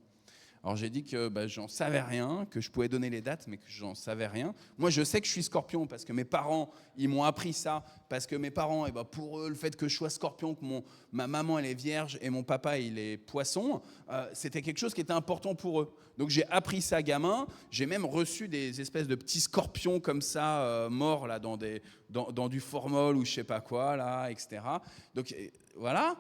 Alors j'ai dit que j'en savais rien, que je pouvais donner les dates, mais que j'en savais rien. Moi, je sais que je suis Scorpion parce que mes parents, ils m'ont appris ça, parce que mes parents, pour eux, le fait que je sois Scorpion, que ma maman, elle est Vierge et mon papa, il est Poisson, c'était quelque chose qui était important pour eux. Donc j'ai appris ça gamin. J'ai même reçu des espèces de petits scorpions comme ça, morts là dans du formol ou je sais pas quoi là, etc. Donc voilà.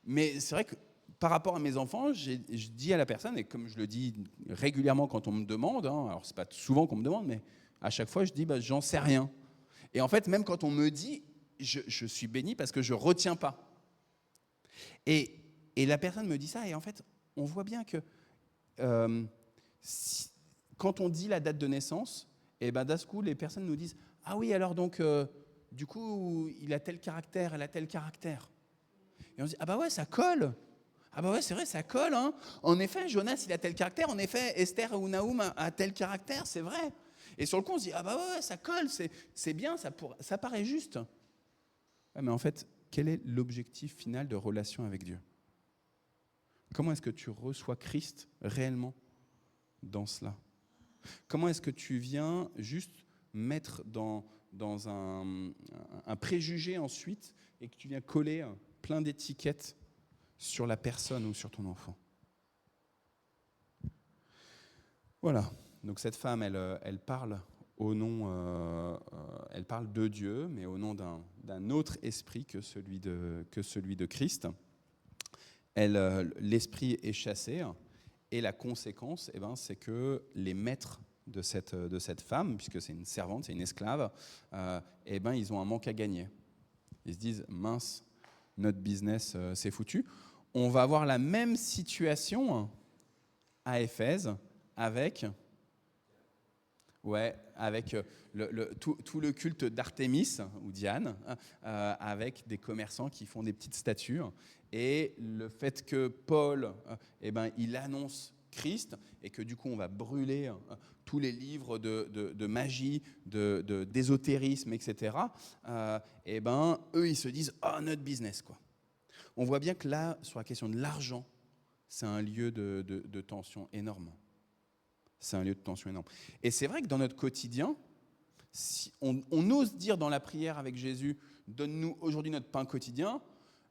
Mais c'est vrai que par rapport à mes enfants, je dis à la personne, et comme je le dis régulièrement quand on me demande, alors c'est pas souvent qu'on me demande, mais à chaque fois je dis j'en sais rien. Et en fait, même quand on me dit, je suis béni parce que je retiens pas. Et la personne me dit ça, et en fait, on voit bien que quand on dit la date de naissance, et d'un coup, les personnes nous disent ah oui, alors donc du coup, il a tel caractère, elle a tel caractère. Et on se dit ah bah ouais, ça colle. Ah bah ouais, c'est vrai, ça colle. Hein. En effet, Jonas, il a tel caractère. En effet, Esther ou Naoum a tel caractère, c'est vrai. Et sur le coup, on se dit, ah bah ouais, ça colle, c'est bien, ça paraît juste. Ouais, mais en fait, quel est l'objectif final de relation avec Dieu ? Comment est-ce que tu reçois Christ réellement dans cela ? Comment est-ce que tu viens juste mettre dans un préjugé ensuite et que tu viens coller plein d'étiquettes sur la personne ou sur ton enfant. Voilà. Donc cette femme, elle parle au nom, elle parle de Dieu, mais au nom d'un autre esprit que celui de Christ. L'esprit est chassé, et la conséquence, c'est que les maîtres de cette femme, puisque c'est une servante, c'est une esclave, ils ont un manque à gagner. Ils se disent mince. Notre business, c'est foutu. On va avoir la même situation à Éphèse avec tout le culte d'Artémis ou Diane, avec des commerçants qui font des petites statues. Et le fait que Paul, il annonce Christ et que du coup on va brûler tous les livres de magie, d'ésotérisme, etc. Eux ils se disent notre business quoi. On voit bien que là sur la question de l'argent, c'est un lieu de tension énorme. C'est un lieu de tension énorme. Et c'est vrai que dans notre quotidien, si on ose dire dans la prière avec Jésus, donne-nous aujourd'hui notre pain quotidien,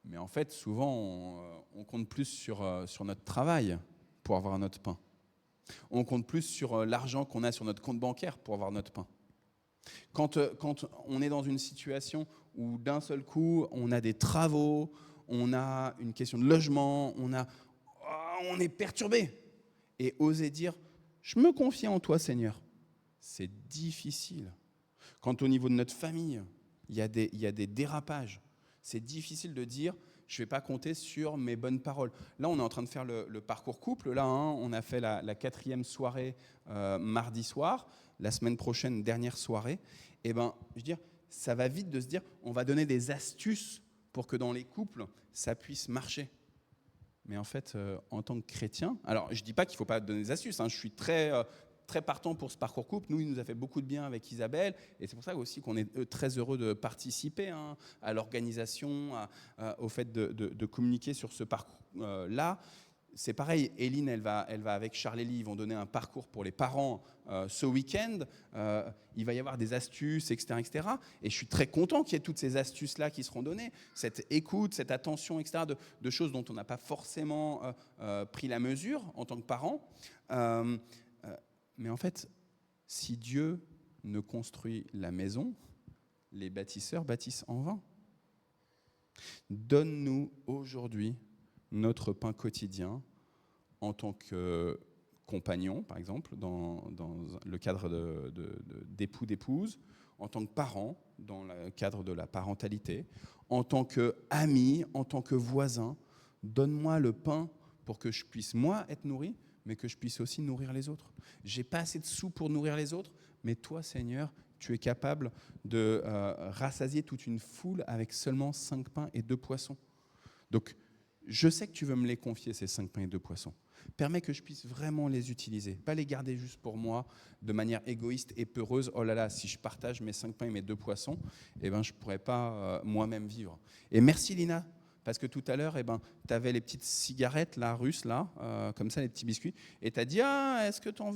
mais en fait souvent on compte plus sur notre travail pour avoir notre pain. On compte plus sur l'argent qu'on a sur notre compte bancaire pour avoir notre pain. Quand on est dans une situation où d'un seul coup, on a des travaux, on a une question de logement, on est perturbé. Et oser dire, je me confie en toi Seigneur, c'est difficile. Quand au niveau de notre famille, il y a des dérapages, c'est difficile de dire, je ne vais pas compter sur mes bonnes paroles. Là, on est en train de faire le parcours couple. Là, on a fait la 4e soirée mardi soir. La semaine prochaine, dernière soirée. Je veux dire, ça va vite de se dire, on va donner des astuces pour que dans les couples, ça puisse marcher. Mais en fait, en tant que chrétien, alors je ne dis pas qu'il ne faut pas donner des astuces. Je suis très partant pour ce parcours couple. Nous, il nous a fait beaucoup de bien avec Isabelle. Et c'est pour ça aussi qu'on est très heureux de participer à l'organisation, au fait de communiquer sur ce parcours-là. C'est pareil, Éline, elle va avec Charlélie, ils vont donner un parcours pour les parents ce week-end. Il va y avoir des astuces, etc., etc. Et je suis très content qu'il y ait toutes ces astuces-là qui seront données. Cette écoute, cette attention, etc., de choses dont on n'a pas forcément pris la mesure en tant que parents. Mais en fait, si Dieu ne construit la maison, les bâtisseurs bâtissent en vain. Donne-nous aujourd'hui notre pain quotidien en tant que compagnon, par exemple, dans le cadre d'époux, d'épouse, en tant que parent, dans le cadre de la parentalité, en tant qu'ami, en tant que voisin. Donne-moi le pain pour que je puisse, moi, être nourri, mais que je puisse aussi nourrir les autres. Je n'ai pas assez de sous pour nourrir les autres, mais toi, Seigneur, tu es capable de rassasier toute une foule avec seulement 5 pains et 2 poissons. Donc, je sais que tu veux me les confier, ces 5 pains et 2 poissons. Permets que je puisse vraiment les utiliser, pas les garder juste pour moi, de manière égoïste et peureuse. Oh là là, si je partage mes 5 pains et mes 2 poissons, je ne pourrais pas moi-même vivre. Et merci Lina, parce que tout à l'heure, tu avais les petites cigarettes là, russes, là, comme ça, les petits biscuits, et tu as dit, est-ce que tu en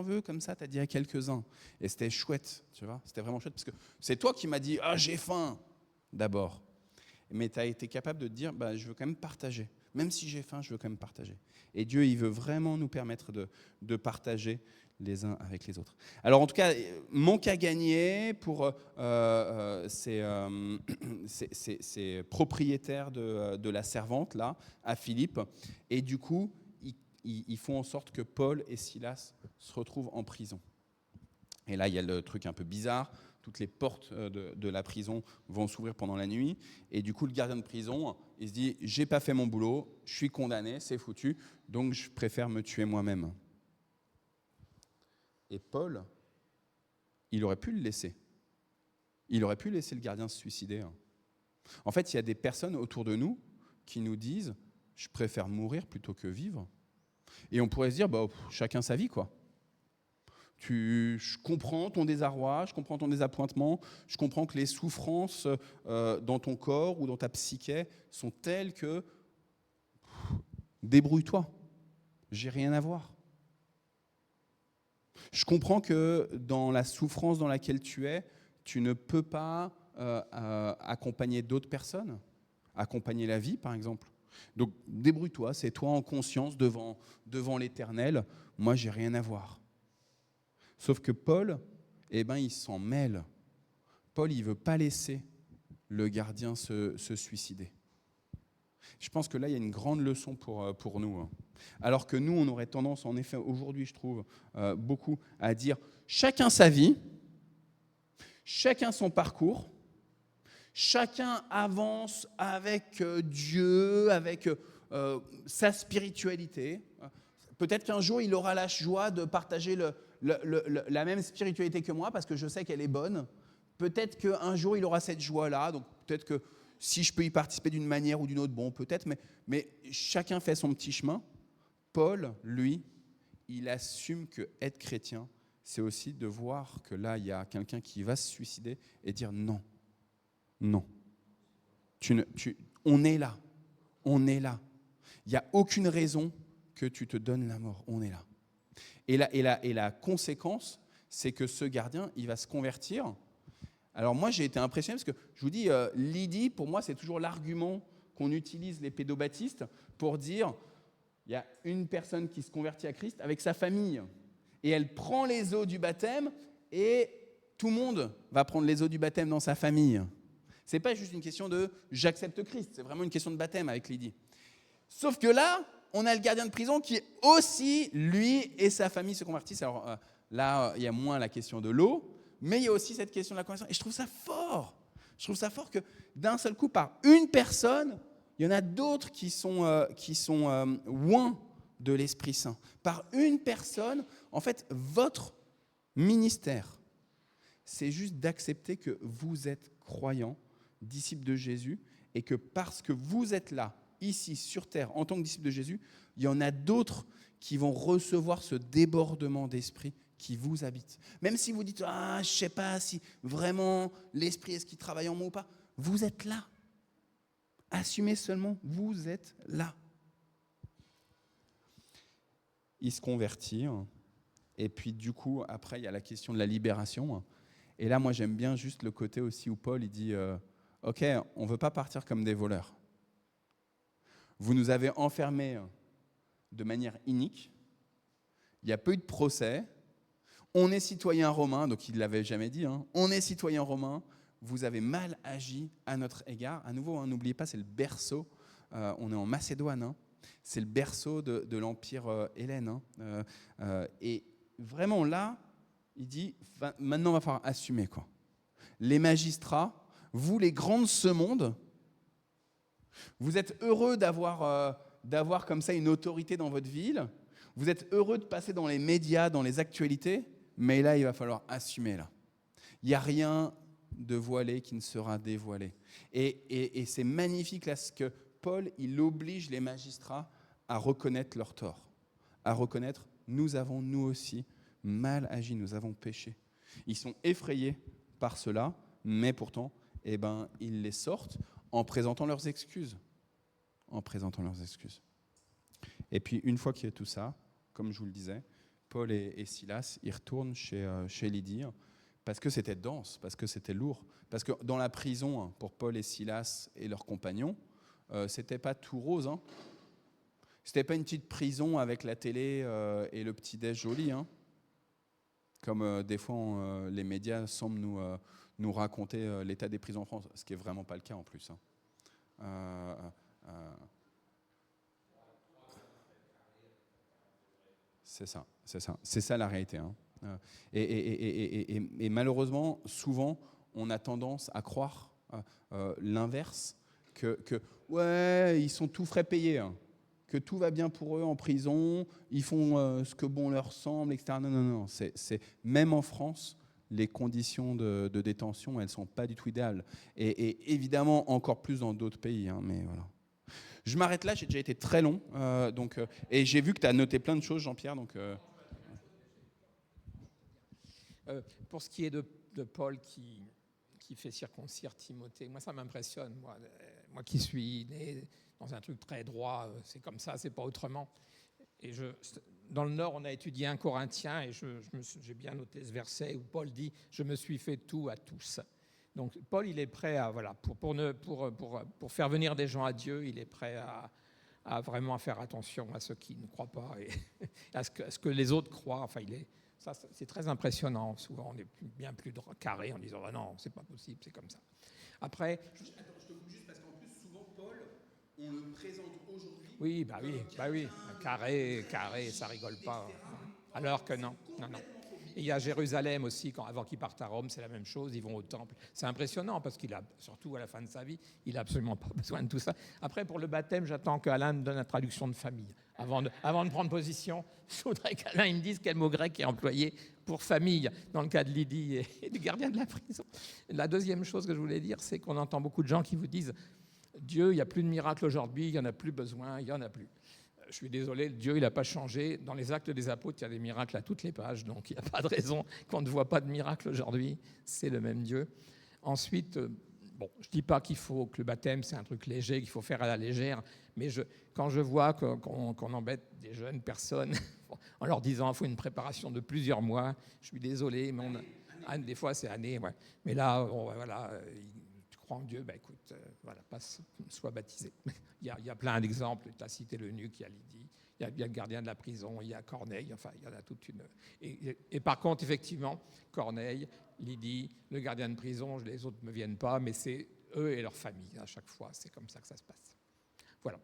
veux, comme ça, tu as dit à quelques-uns. Et c'était chouette, tu vois, c'était vraiment chouette, parce que c'est toi qui m'as dit, j'ai faim, d'abord. Mais tu as été capable de te dire, je veux quand même partager. Même si j'ai faim, je veux quand même partager. Et Dieu, il veut vraiment nous permettre de partager les uns avec les autres. Alors, en tout cas, manque à gagner pour ces propriétaires de la servante, là, à Philippe. Et du coup, ils font en sorte que Paul et Silas se retrouvent en prison. Et là, il y a le truc un peu bizarre. Toutes les portes de la prison vont s'ouvrir pendant la nuit. Et du coup, le gardien de prison, il se dit, j'ai pas fait mon boulot, je suis condamné, c'est foutu, donc je préfère me tuer moi-même. Et Paul, il aurait pu le laisser. Il aurait pu laisser le gardien se suicider. En fait, il y a des personnes autour de nous qui nous disent, je préfère mourir plutôt que vivre. Et on pourrait se dire, chacun sa vie, quoi. Je comprends ton désarroi, je comprends ton désappointement, je comprends que les souffrances dans ton corps ou dans ta psyché sont telles que débrouille-toi, j'ai rien à voir. Je comprends que dans la souffrance dans laquelle tu es, tu ne peux pas accompagner d'autres personnes, accompagner la vie par exemple. Donc débrouille-toi, c'est toi en conscience devant l'Éternel, moi j'ai rien à voir. Sauf que Paul, il s'en mêle. Paul, il ne veut pas laisser le gardien se suicider. Je pense que là, il y a une grande leçon pour nous. Alors que nous, on aurait tendance, en effet, aujourd'hui, je trouve, beaucoup à dire chacun sa vie, chacun son parcours, chacun avance avec Dieu, avec sa spiritualité. Peut-être qu'un jour, il aura la joie de partager la même spiritualité que moi, parce que je sais qu'elle est bonne. Peut-être qu'un jour, il aura cette joie-là. Donc peut-être que si je peux y participer d'une manière ou d'une autre, peut-être. Mais chacun fait son petit chemin. Paul, lui, il assume que être chrétien, c'est aussi de voir que là, il y a quelqu'un qui va se suicider et dire non. Non. On est là. On est là. Il n'y a aucune raison que tu te donnes la mort. On est là. Et la conséquence, c'est que ce gardien, il va se convertir. Alors moi, j'ai été impressionné parce que, je vous dis, Lydie, pour moi, c'est toujours l'argument qu'on utilise les pédobaptistes pour dire, il y a une personne qui se convertit à Christ avec sa famille. Et elle prend les eaux du baptême et tout le monde va prendre les eaux du baptême dans sa famille. Ce n'est pas juste une question de « j'accepte Christ », c'est vraiment une question de baptême avec Lydie. Sauf que là, on a le gardien de prison qui aussi, lui et sa famille se convertissent. Alors là, il y a moins la question de l'eau, mais il y a aussi cette question de la conversion. Et je trouve ça fort. Je trouve ça fort que d'un seul coup, par une personne, il y en a d'autres qui sont loin de l'Esprit Saint. Par une personne, en fait, votre ministère, c'est juste d'accepter que vous êtes croyants, disciples de Jésus, et que parce que vous êtes là, ici, sur terre, en tant que disciples de Jésus, il y en a d'autres qui vont recevoir ce débordement d'esprit qui vous habite. Même si vous dites, je ne sais pas si vraiment l'esprit, est-ce qu'il travaille en moi ou pas, vous êtes là. Assumez seulement, vous êtes là. Il se convertit, et puis du coup, après, il y a la question de la libération. Et là, moi, j'aime bien juste le côté aussi où Paul, il dit, OK, on ne veut pas partir comme des voleurs. Vous nous avez enfermés de manière inique. Il n'y a pas eu de procès. on est citoyen romain, donc il ne l'avait jamais dit, hein, on est citoyen romain, vous avez mal agi à notre égard. À nouveau, hein, n'oubliez pas, c'est le berceau, on est en Macédoine, hein, c'est le berceau de l'Empire hellène. Hein, et vraiment là, il dit, maintenant il va falloir assumer, quoi. Les magistrats, vous les grands de ce monde, vous êtes heureux d'avoir comme ça une autorité dans votre ville, vous êtes heureux de passer dans les médias, dans les actualités, mais là, il va falloir assumer. Là. Il n'y a rien de voilé qui ne sera dévoilé. Et c'est magnifique là, ce que Paul, il oblige les magistrats à reconnaître leur tort, à reconnaître, nous avons, nous aussi, mal agi, nous avons péché. Ils sont effrayés par cela, mais pourtant, ils les sortent en présentant leurs excuses. Et puis, une fois qu'il y a tout ça, comme je vous le disais, Paul et Silas, ils retournent chez Lydie, parce que c'était dense, parce que c'était lourd. Parce que dans la prison, pour Paul et Silas et leurs compagnons, c'était pas tout rose. Hein. C'était pas une petite prison avec la télé et le petit-déj joli. Hein. Comme des fois, les médias semblent nous raconter l'état des prisons en France, ce qui n'est vraiment pas le cas en plus. Hein. C'est ça la réalité. Hein. Et malheureusement, souvent, on a tendance à croire l'inverse, que ouais, ils sont tout frais payés, hein, que tout va bien pour eux en prison, ils font ce que bon leur semble, etc. Non. C'est même en France, les conditions de détention, elles ne sont pas du tout idéales. Et évidemment, encore plus dans d'autres pays. Hein, mais voilà. Je m'arrête là, j'ai déjà été très long. Et j'ai vu que tu as noté plein de choses, Jean-Pierre. Pour ce qui est de Paul qui fait circoncire Timothée, moi ça m'impressionne. Moi qui suis né dans un truc très droit, c'est comme ça, c'est pas autrement. Et dans le Nord, on a étudié 1 Corinthiens et j'ai bien noté ce verset où Paul dit « Je me suis fait tout à tous ». Donc Paul, il est prêt à pour faire venir des gens à Dieu, il est prêt à vraiment faire attention à ceux qui ne croient pas et à ce que les autres croient. Enfin, ça, c'est très impressionnant. Souvent, on est bien plus carré en disant ah non, c'est pas possible, c'est comme ça. Après, je te coupe juste parce qu'en plus souvent Paul, on le présente aujourd'hui. Oui, carré, ça rigole pas. Alors que non. Et il y a Jérusalem aussi, avant qu'ils partent à Rome, c'est la même chose, ils vont au temple. C'est impressionnant parce qu'il a, surtout à la fin de sa vie, il n'a absolument pas besoin de tout ça. Après, pour le baptême, j'attends qu'Alain me donne la traduction de famille. Avant de prendre position, je voudrais qu'Alain me dise quel mot grec est employé pour famille, dans le cas de Lydie et du gardien de la prison. La deuxième chose que je voulais dire, c'est qu'on entend beaucoup de gens qui vous disent « Dieu, il n'y a plus de miracles aujourd'hui, il n'y en a plus besoin, il n'y en a plus ». Je suis désolé, Dieu, il n'a pas changé. Dans les Actes des Apôtres, il y a des miracles à toutes les pages, donc il n'y a pas de raison qu'on ne voit pas de miracle aujourd'hui. C'est le même Dieu. Ensuite, je ne dis pas que le baptême, c'est un truc léger, qu'il faut faire à la légère, mais quand je vois qu'on embête des jeunes personnes en leur disant qu'il faut une préparation de plusieurs mois, je suis désolé, mais des fois c'est années. Ouais. Mais là, tu crois en Dieu, écoute, sois baptisé. Il y a plein d'exemples. Tu as cité l'eunuque, il y a Lydie, il y a le gardien de la prison, il y a Corneille, enfin, il y en a toute une. Et par contre, effectivement, Corneille, Lydie, le gardien de prison, les autres ne me viennent pas, mais c'est eux et leur famille à chaque fois. C'est comme ça que ça se passe. Voilà.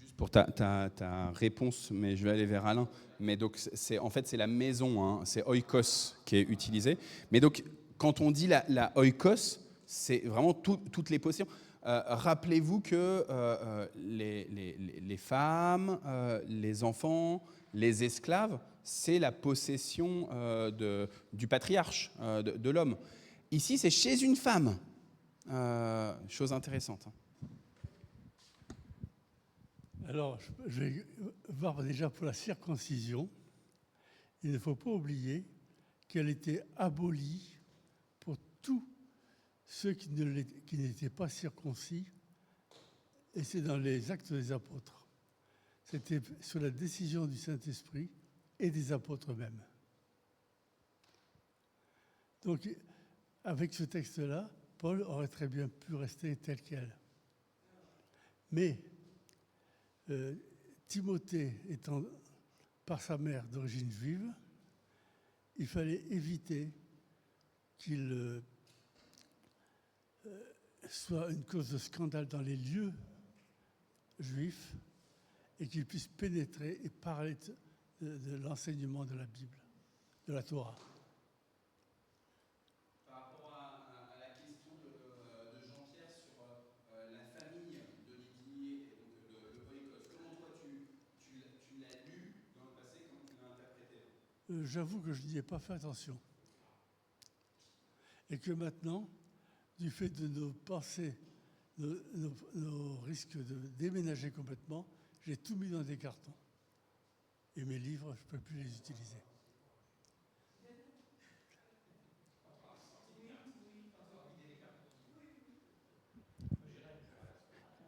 Juste pour ta réponse, mais je vais aller vers Alain. Mais donc, c'est la maison, hein, c'est oikos qui est utilisé. Mais donc, quand on dit la oikos, c'est vraiment toutes les possessions. Rappelez-vous que les femmes, les enfants, les esclaves, c'est la possession du patriarche, de l'homme. Ici, c'est chez une femme. Chose intéressante. Alors, je vais voir déjà pour la circoncision. Il ne faut pas oublier qu'elle était abolie pour tous ceux qui n'étaient pas circoncis, et c'est dans les Actes des Apôtres. C'était sur la décision du Saint-Esprit et des apôtres eux-mêmes. Donc, avec ce texte-là, Paul aurait très bien pu rester tel quel. Mais Timothée étant par sa mère d'origine juive, il fallait éviter qu'il soit une cause de scandale dans les lieux juifs et qu'il puisse pénétrer et parler de l'enseignement de la Bible, de la Torah. Par rapport à la question de Jean-Pierre sur la famille de Lydie et donc le boycott, comment toi tu l'as lu dans le passé, comment tu l'as interprété? J'avoue que je n'y ai pas fait attention. Et que maintenant, du fait de nos pensées, nos risques de déménager complètement, j'ai tout mis dans des cartons. Et mes livres, je ne peux plus les utiliser.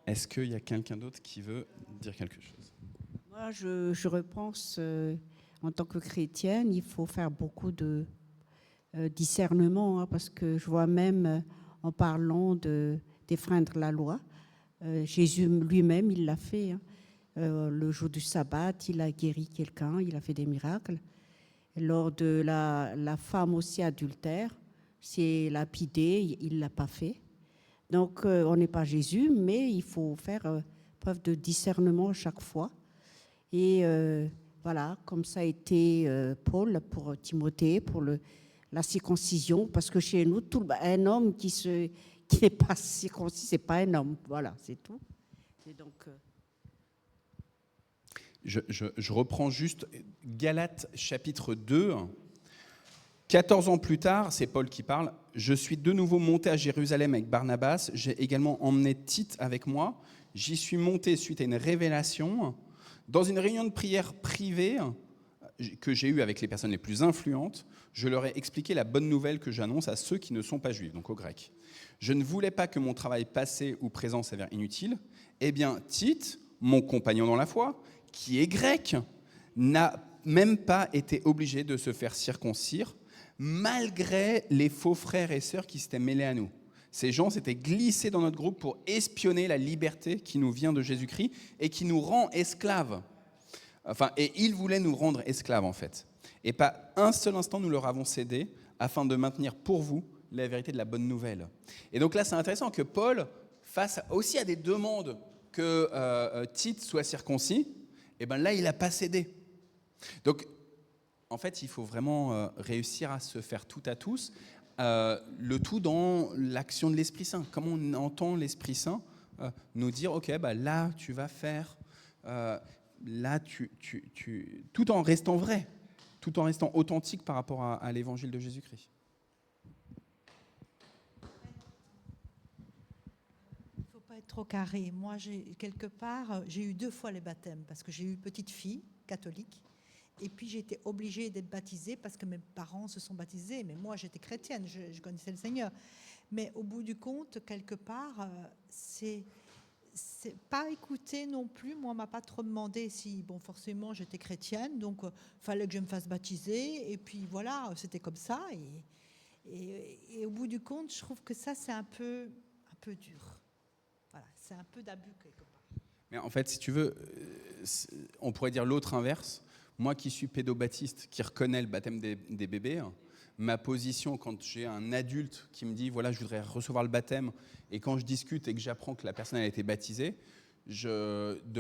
Est-ce qu'il y a quelqu'un d'autre qui veut dire quelque chose? Moi, je repense, en tant que chrétienne, il faut faire beaucoup de discernement, hein, parce que je vois même, en parlant d'enfreindre la loi, Jésus lui-même, il l'a fait. Hein. Le jour du sabbat, il a guéri quelqu'un, il a fait des miracles. Lors de la femme aussi adultère, c'est lapidé, il ne l'a pas fait. Donc, on n'est pas Jésus, mais il faut faire preuve de discernement à chaque fois. Et voilà, comme ça a été Paul pour Timothée, pour la circoncision, parce que chez nous, un homme qui n'est pas circoncis, ce n'est pas un homme. Voilà, c'est tout. Et donc, je reprends juste Galates chapitre 2. 14 ans plus tard, c'est Paul qui parle, je suis de nouveau monté à Jérusalem avec Barnabas, j'ai également emmené Tite avec moi, j'y suis monté suite à une révélation, dans une réunion de prière privée que j'ai eue avec les personnes les plus influentes, je leur ai expliqué la bonne nouvelle que j'annonce à ceux qui ne sont pas juifs, donc aux Grecs. Je ne voulais pas que mon travail passé ou présent s'avère inutile. Eh bien, Tite, mon compagnon dans la foi, qui est grec, n'a même pas été obligé de se faire circoncire, malgré les faux frères et sœurs qui s'étaient mêlés à nous. Ces gens s'étaient glissés dans notre groupe pour espionner la liberté qui nous vient de Jésus-Christ et qui nous rend esclaves. Et ils voulaient nous rendre esclaves, en fait. Et pas un seul instant nous leur avons cédé afin de maintenir pour vous la vérité de la bonne nouvelle. Et donc là, c'est intéressant que Paul, face aussi à des demandes que Tite soit circoncis, et ben là, il n'a pas cédé. Donc, en fait, il faut vraiment réussir à se faire tout à tous, le tout dans l'action de l'Esprit Saint. Comment on entend l'Esprit Saint nous dire, ok, bah là, tu vas faire, là, tout en restant vrai, tout en restant authentique par rapport à l'évangile de Jésus-Christ. Il ne faut pas être trop carré. Moi, j'ai eu 2 fois les baptêmes, parce que j'ai eu petite fille catholique, et puis j'ai été obligée d'être baptisée parce que mes parents se sont baptisés, mais moi j'étais chrétienne, je connaissais le Seigneur. Mais au bout du compte, quelque part, c'est pas écouté non plus. Moi, on m'a pas trop demandé si, bon, forcément j'étais chrétienne, donc fallait que je me fasse baptiser, et puis voilà, c'était comme ça. Et au bout du compte, je trouve que ça, c'est un peu dur. Voilà, c'est un peu d'abus quelque part. Mais en fait, si tu veux, on pourrait dire l'autre inverse. Moi qui suis pédobaptiste, qui reconnais le baptême des bébés, ma position quand j'ai un adulte qui me dit voilà, je voudrais recevoir le baptême, et quand je discute et que j'apprends que la personne a été baptisée, de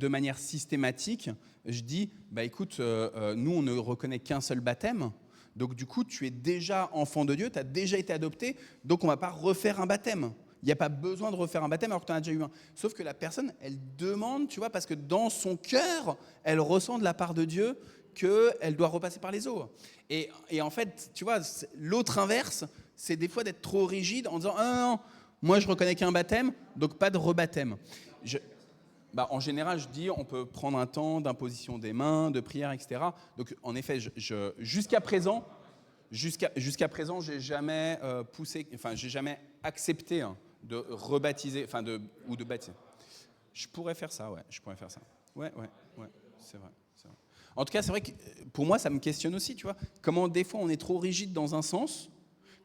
manière systématique, je dis bah écoute, nous on ne reconnaît qu'un seul baptême, donc du coup tu es déjà enfant de Dieu, tu as déjà été adopté, donc on ne va pas refaire un baptême. Il n'y a pas besoin de refaire un baptême alors que tu en as déjà eu un. Sauf que la personne, elle demande, tu vois, parce que dans son cœur, elle ressent de la part de Dieu qu'elle doit repasser par les eaux. Et en fait, tu vois, l'autre inverse, c'est des fois d'être trop rigide en disant « Ah non, moi je reconnais qu'un baptême, donc pas de rebaptême ». En général, je dis on peut prendre un temps d'imposition des mains, de prière, etc. Donc en effet, jusqu'à présent, j'ai jamais j'ai jamais accepté de rebaptiser, ou de baptiser. Je pourrais faire ça, ouais. Ouais, c'est vrai. En tout cas, c'est vrai que pour moi, ça me questionne aussi, tu vois. Comment des fois on est trop rigide dans un sens.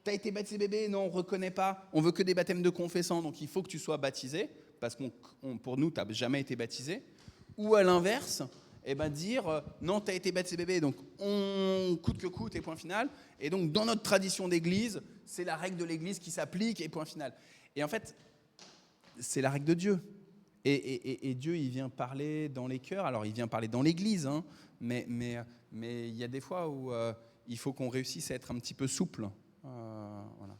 T'as été baptisé bébé, non, on reconnaît pas. On veut que des baptêmes de confessants, donc il faut que tu sois baptisé, parce pour nous, t'as jamais été baptisé. Ou à l'inverse, dire non, tu as été baptisé bébé, donc on coûte que coûte et point final. Et donc dans notre tradition d'église, c'est la règle de l'église qui s'applique et point final. Et en fait, c'est la règle de Dieu. Et Dieu, il vient parler dans les cœurs. Alors, il vient parler dans l'église, hein, mais il y a des fois où il faut qu'on réussisse à être un petit peu souple. Voilà.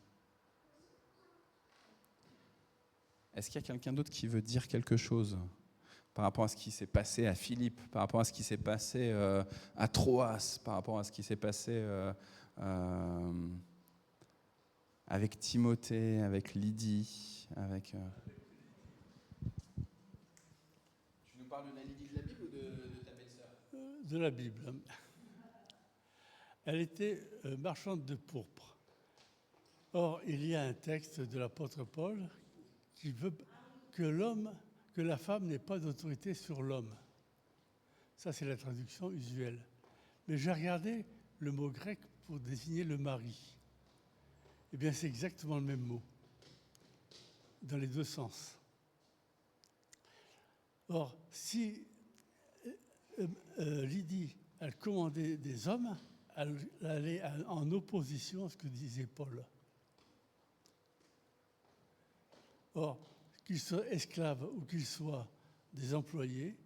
Est-ce qu'il y a quelqu'un d'autre qui veut dire quelque chose par rapport à ce qui s'est passé à Philippe, par rapport à ce qui s'est passé à Troas, par rapport à ce qui s'est passé avec Timothée, avec Lydie, avec... Tu nous parles de la Lydie de la Bible ou de ta belle-sœur ? De la Bible. Elle était marchande de pourpre. Or, il y a un texte de l'apôtre Paul qui veut que la femme n'ait pas d'autorité sur l'homme. Ça, c'est la traduction usuelle. Mais j'ai regardé le mot grec pour désigner le mari. Eh bien, c'est exactement le même mot, dans les deux sens. Or, si Lydie, elle commandait des hommes, elle allait en opposition à ce que disait Paul. Or, qu'ils soient esclaves ou qu'ils soient des employés,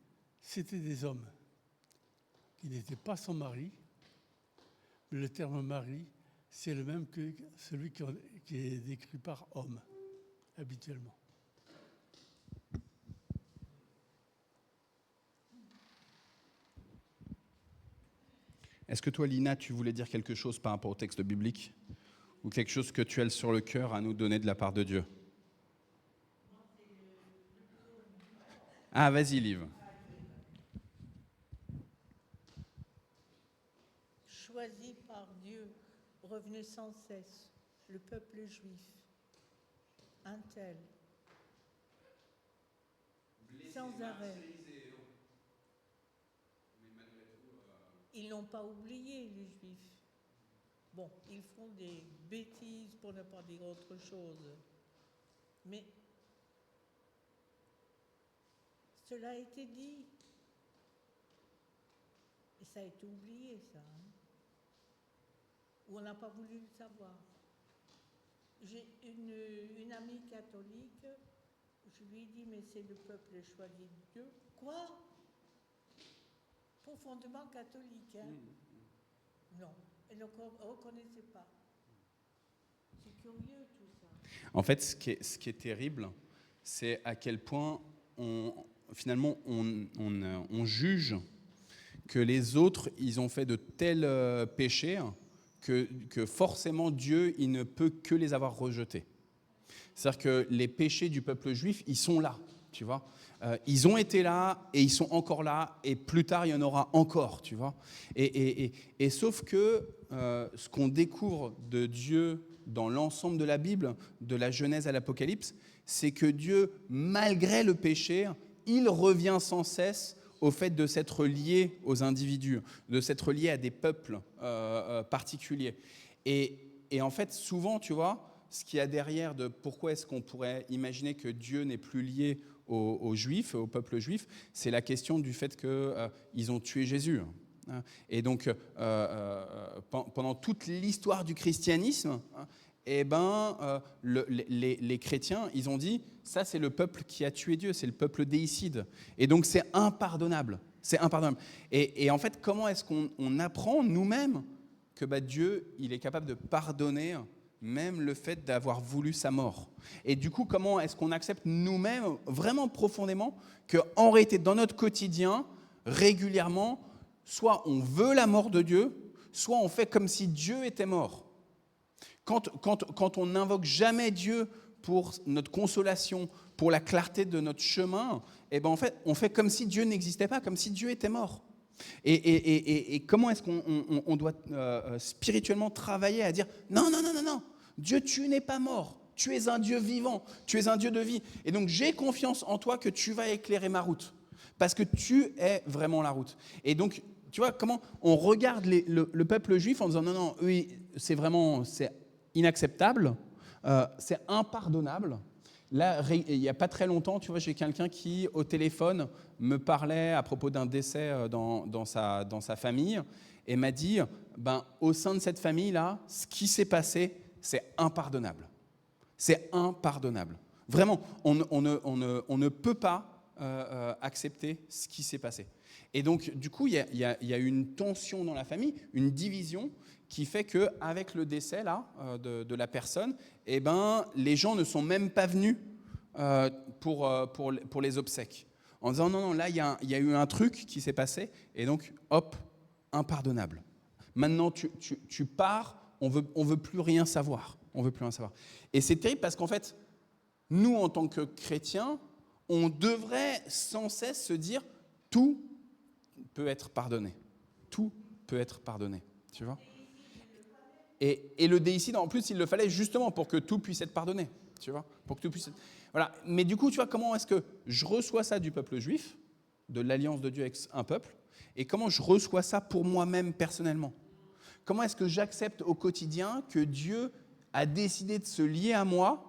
c'était des hommes qui n'étaient pas son mari, mais le terme mari, c'est le même que celui qui est décrit par homme, habituellement. Est-ce que toi, Lina, tu voulais dire quelque chose par rapport au texte biblique ? Ou quelque chose que tu as sur le cœur à nous donner de la part de Dieu ? Ah, vas-y, Liv. Choisi par Dieu, revenez sans cesse, le peuple juif, un tel, sans arrêt. Ils n'ont pas oublié, les Juifs. Bon, ils font des bêtises pour ne pas dire autre chose. Mais cela a été dit. Et ça a été oublié, ça. Hein. Ou on n'a pas voulu le savoir. J'ai une amie catholique, je lui ai dit, mais c'est le peuple choisi de Dieu. Quoi ? Profondément catholique. Hein? Non, elle ne reconnaissait pas. C'est curieux tout ça. En fait, ce qui est terrible, c'est à quel point on juge que les autres, ils ont fait de tels péchés que forcément Dieu, il ne peut que les avoir rejetés. C'est-à-dire que les péchés du peuple juif, ils sont là, tu vois. Ils ont été là et ils sont encore là et plus tard il y en aura encore, tu vois. Et sauf que ce qu'on découvre de Dieu dans l'ensemble de la Bible, de la Genèse à l'Apocalypse, c'est que Dieu, malgré le péché, il revient sans cesse au fait de s'être lié aux individus, de s'être lié à des peuples particuliers. Et en fait, souvent, tu vois, ce qu'il y a derrière de pourquoi est-ce qu'on pourrait imaginer que Dieu n'est plus lié aux Juifs, au peuple juif, c'est la question du fait qu'ils ont tué Jésus. Et donc, pendant toute l'histoire du christianisme, les chrétiens, ils ont dit, ça c'est le peuple qui a tué Dieu, c'est le peuple déicide. Et donc c'est impardonnable. C'est impardonnable. Et en fait, comment est-ce qu'on apprend nous-mêmes que Dieu, il est capable de pardonner même le fait d'avoir voulu sa mort. Et du coup, comment est-ce qu'on accepte nous-mêmes, vraiment profondément, qu'en réalité, dans notre quotidien, régulièrement, soit on veut la mort de Dieu, soit on fait comme si Dieu était mort. Quand on n'invoque jamais Dieu pour notre consolation, pour la clarté de notre chemin, en fait, on fait comme si Dieu n'existait pas, comme si Dieu était mort. Et comment est-ce qu'on doit spirituellement travailler à dire non, Dieu, tu n'es pas mort, tu es un Dieu vivant, tu es un Dieu de vie. Et donc j'ai confiance en toi que tu vas éclairer ma route, parce que tu es vraiment la route. Et donc, tu vois, comment on regarde le peuple juif en disant non, oui, c'est inacceptable, c'est impardonnable. Là, il n'y a pas très longtemps, tu vois, j'ai quelqu'un qui, au téléphone, me parlait à propos d'un décès dans sa famille et m'a dit, au sein de cette famille-là, ce qui s'est passé, c'est impardonnable. C'est impardonnable. Vraiment, on ne peut pas accepter ce qui s'est passé. Et donc, du coup, il y a une tension dans la famille, une division qui fait qu'avec le décès là, de la personne, les gens ne sont même pas venus pour les obsèques. En disant non, là, il y a eu un truc qui s'est passé, et donc, hop, impardonnable. Maintenant, tu pars, on veut plus rien savoir. On veut plus rien savoir. Et c'est terrible parce qu'en fait, nous, en tant que chrétiens, on devrait sans cesse se dire tout peut être pardonné. Tout peut être pardonné. Tu vois ? Et le déicide, en plus, il le fallait justement pour que tout puisse être pardonné. Tu vois ? Pour que tout puisse être... Voilà. Mais du coup, tu vois, comment est-ce que je reçois ça du peuple juif, de l'alliance de Dieu avec un peuple, et comment je reçois ça pour moi-même personnellement ? Comment est-ce que j'accepte au quotidien que Dieu a décidé de se lier à moi,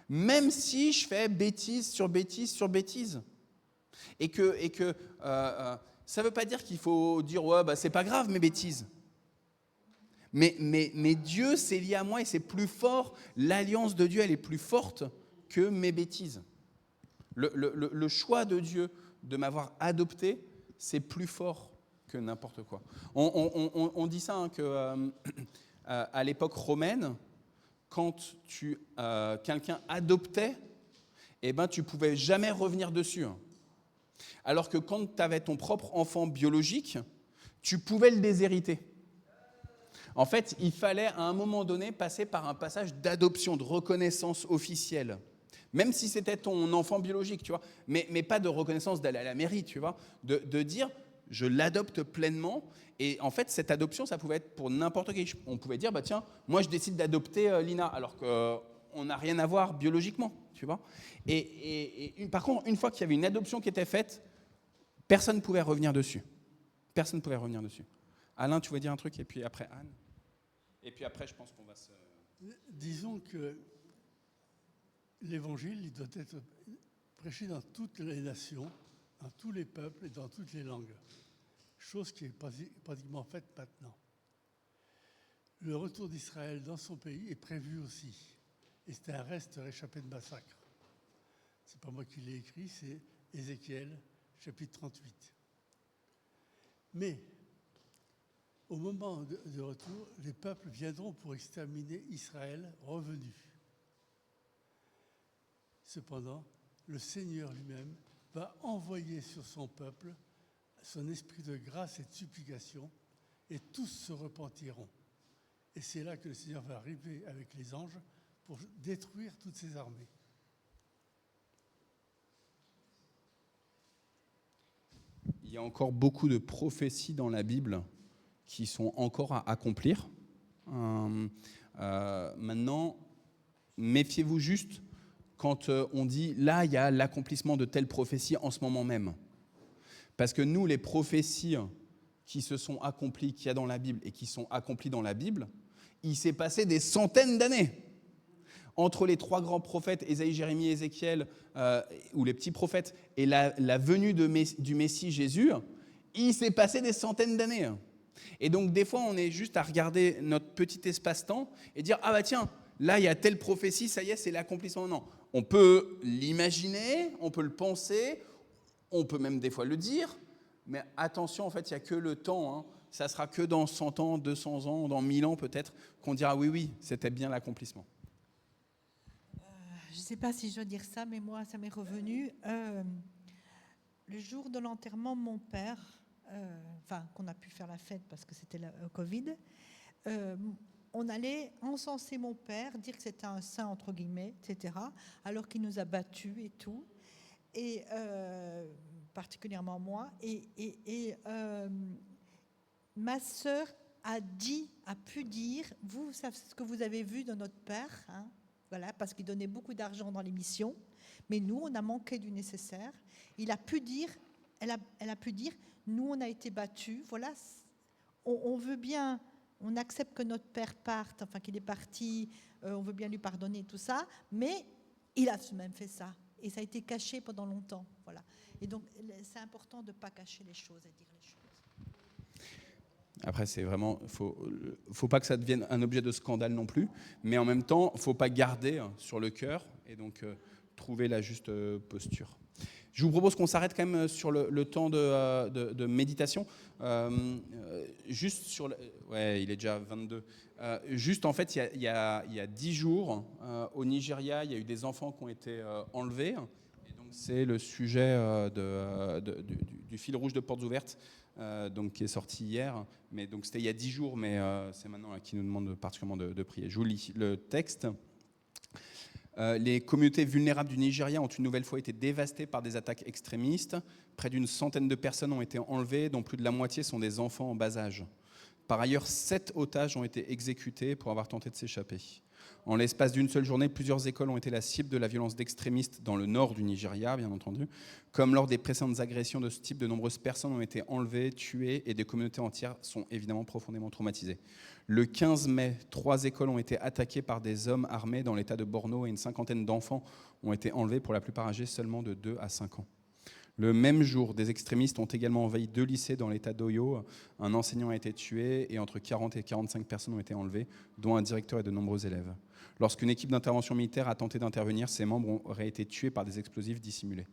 même si je fais bêtise sur bêtise sur bêtise ? Et que ça ne veut pas dire qu'il faut dire ouais, c'est pas grave mes bêtises. Mais Dieu s'est lié à moi et c'est plus fort. L'alliance de Dieu, elle est plus forte que mes bêtises. Le choix de Dieu de m'avoir adopté, c'est plus fort que n'importe quoi. On dit ça que à l'époque romaine, quand quelqu'un adoptait, tu pouvais jamais revenir dessus. Alors que quand tu avais ton propre enfant biologique, tu pouvais le déshériter. En fait, il fallait à un moment donné passer par un passage d'adoption, de reconnaissance officielle. Même si c'était ton enfant biologique, tu vois. Mais pas de reconnaissance d'aller à la mairie, tu vois. De dire, je l'adopte pleinement. Et en fait, cette adoption, ça pouvait être pour n'importe qui. On pouvait dire, tiens, moi je décide d'adopter Lina, alors qu'on n'a rien à voir biologiquement, tu vois. Par contre, une fois qu'il y avait une adoption qui était faite, personne ne pouvait revenir dessus. Personne ne pouvait revenir dessus. Alain, tu veux dire un truc, et puis après Anne. Et puis après, je pense qu'on va se... Disons que l'évangile, il doit être prêché dans toutes les nations, dans tous les peuples et dans toutes les langues. Chose qui est pratiquement faite maintenant. Le retour d'Israël dans son pays est prévu aussi. Et c'est un reste réchappé de massacre. C'est pas moi qui l'ai écrit, c'est Ézéchiel, chapitre 38. Mais au moment de retour, les peuples viendront pour exterminer Israël revenu. Cependant, le Seigneur lui-même va envoyer sur son peuple son esprit de grâce et de supplication, et tous se repentiront. Et c'est là que le Seigneur va arriver avec les anges pour détruire toutes ces armées. Il y a encore beaucoup de prophéties dans la Bible qui sont encore à accomplir. Maintenant, méfiez-vous juste quand on dit « là, il y a l'accomplissement de telle prophétie en ce moment même ». Parce que nous, les prophéties qui se sont accomplies, qu'il y a dans la Bible et qui sont accomplies dans la Bible, il s'est passé des centaines d'années. Entre les trois grands prophètes, Ésaïe, Jérémie, Ézéchiel, ou les petits prophètes, et la venue du Messie Jésus, il s'est passé des centaines d'années. Et donc, des fois, on est juste à regarder notre petit espace-temps et dire « Ah bah tiens, là, il y a telle prophétie, ça y est, c'est l'accomplissement. » Non, on peut l'imaginer, on peut le penser, on peut même des fois le dire, mais attention, en fait, il n'y a que le temps. Ça sera que dans 100 ans, 200 ans, dans 1000 ans peut-être, qu'on dira « Oui, c'était bien l'accomplissement. » Je ne sais pas si je dois dire ça, mais moi, ça m'est revenu. Le jour de l'enterrement de mon père, qu'on a pu faire la fête parce que c'était le Covid, on allait encenser mon père, dire que c'était un saint, entre guillemets, etc., alors qu'il nous a battus et tout, et particulièrement moi. Et ma sœur a pu dire, vous savez ce que vous avez vu de notre père, voilà, parce qu'il donnait beaucoup d'argent dans les missions, mais nous, on a manqué du nécessaire. Il a pu dire, elle a pu dire, nous, on a été battus, voilà, on veut bien, on accepte que notre père parte, qu'il est parti, on veut bien lui pardonner tout ça, mais il a même fait ça. Et ça a été caché pendant longtemps. Voilà. Et donc, c'est important de ne pas cacher les choses et dire les choses. Après, c'est vraiment, faut pas que ça devienne un objet de scandale non plus, mais en même temps, faut pas garder sur le cœur et donc trouver la juste posture. Je vous propose qu'on s'arrête quand même sur le temps de méditation. Juste sur, ouais, il est déjà 22. Juste en fait, il y a 10 jours, au Nigeria, il y a eu des enfants qui ont été enlevés. Et donc c'est le sujet du fil rouge de Portes Ouvertes. Donc, qui est sorti hier, mais donc c'était il y a 10 jours, mais c'est maintenant là, qui nous demande particulièrement de prier. Je vous lis le texte. Les communautés vulnérables du Nigeria ont une nouvelle fois été dévastées par des attaques extrémistes. Près d'une centaine de personnes ont été enlevées, dont plus de la moitié sont des enfants en bas âge. Par ailleurs, 7 otages ont été exécutés pour avoir tenté de s'échapper. En l'espace d'une seule journée, plusieurs écoles ont été la cible de la violence d'extrémistes dans le nord du Nigeria, bien entendu. Comme lors des précédentes agressions de ce type, de nombreuses personnes ont été enlevées, tuées, et des communautés entières sont évidemment profondément traumatisées. Le 15 mai, 3 écoles ont été attaquées par des hommes armés dans l'état de Borno et une cinquantaine d'enfants ont été enlevés, pour la plupart âgés seulement de 2 à 5 ans. Le même jour, des extrémistes ont également envahi 2 lycées dans l'état d'Oyo. Un enseignant a été tué et entre 40 et 45 personnes ont été enlevées, dont un directeur et de nombreux élèves. Lorsqu'une équipe d'intervention militaire a tenté d'intervenir, ses membres auraient été tués par des explosifs dissimulés.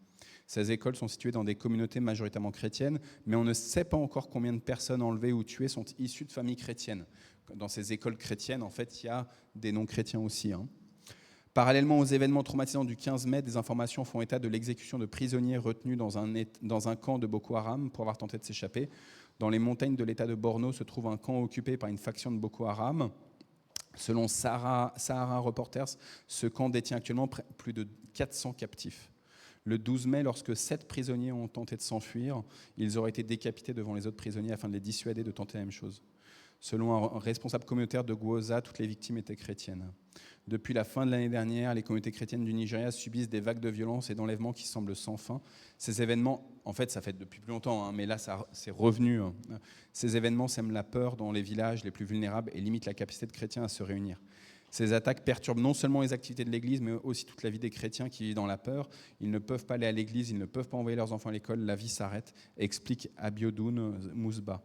Ces écoles sont situées dans des communautés majoritairement chrétiennes, mais on ne sait pas encore combien de personnes enlevées ou tuées sont issues de familles chrétiennes. Dans ces écoles chrétiennes, en fait, il y a des non-chrétiens aussi. Parallèlement aux événements traumatisants du 15 mai, des informations font état de l'exécution de prisonniers retenus dans un camp de Boko Haram pour avoir tenté de s'échapper. Dans les montagnes de l'état de Borno se trouve un camp occupé par une faction de Boko Haram. Selon Sahara Reporters, ce camp détient actuellement plus de 400 captifs. Le 12 mai, lorsque 7 prisonniers ont tenté de s'enfuir, ils auraient été décapités devant les autres prisonniers afin de les dissuader de tenter la même chose. Selon un responsable communautaire de Gwoza, toutes les victimes étaient chrétiennes. Depuis la fin de l'année dernière, les communautés chrétiennes du Nigeria subissent des vagues de violence et d'enlèvements qui semblent sans fin. Ces événements, en fait, ça fait depuis plus longtemps, mais là, c'est revenu. Ces événements sèment la peur dans les villages les plus vulnérables et limitent la capacité de chrétiens à se réunir. Ces attaques perturbent non seulement les activités de l'Église, mais aussi toute la vie des chrétiens qui vivent dans la peur. Ils ne peuvent pas aller à l'Église, ils ne peuvent pas envoyer leurs enfants à l'école, la vie s'arrête, explique Abiodun Mousba,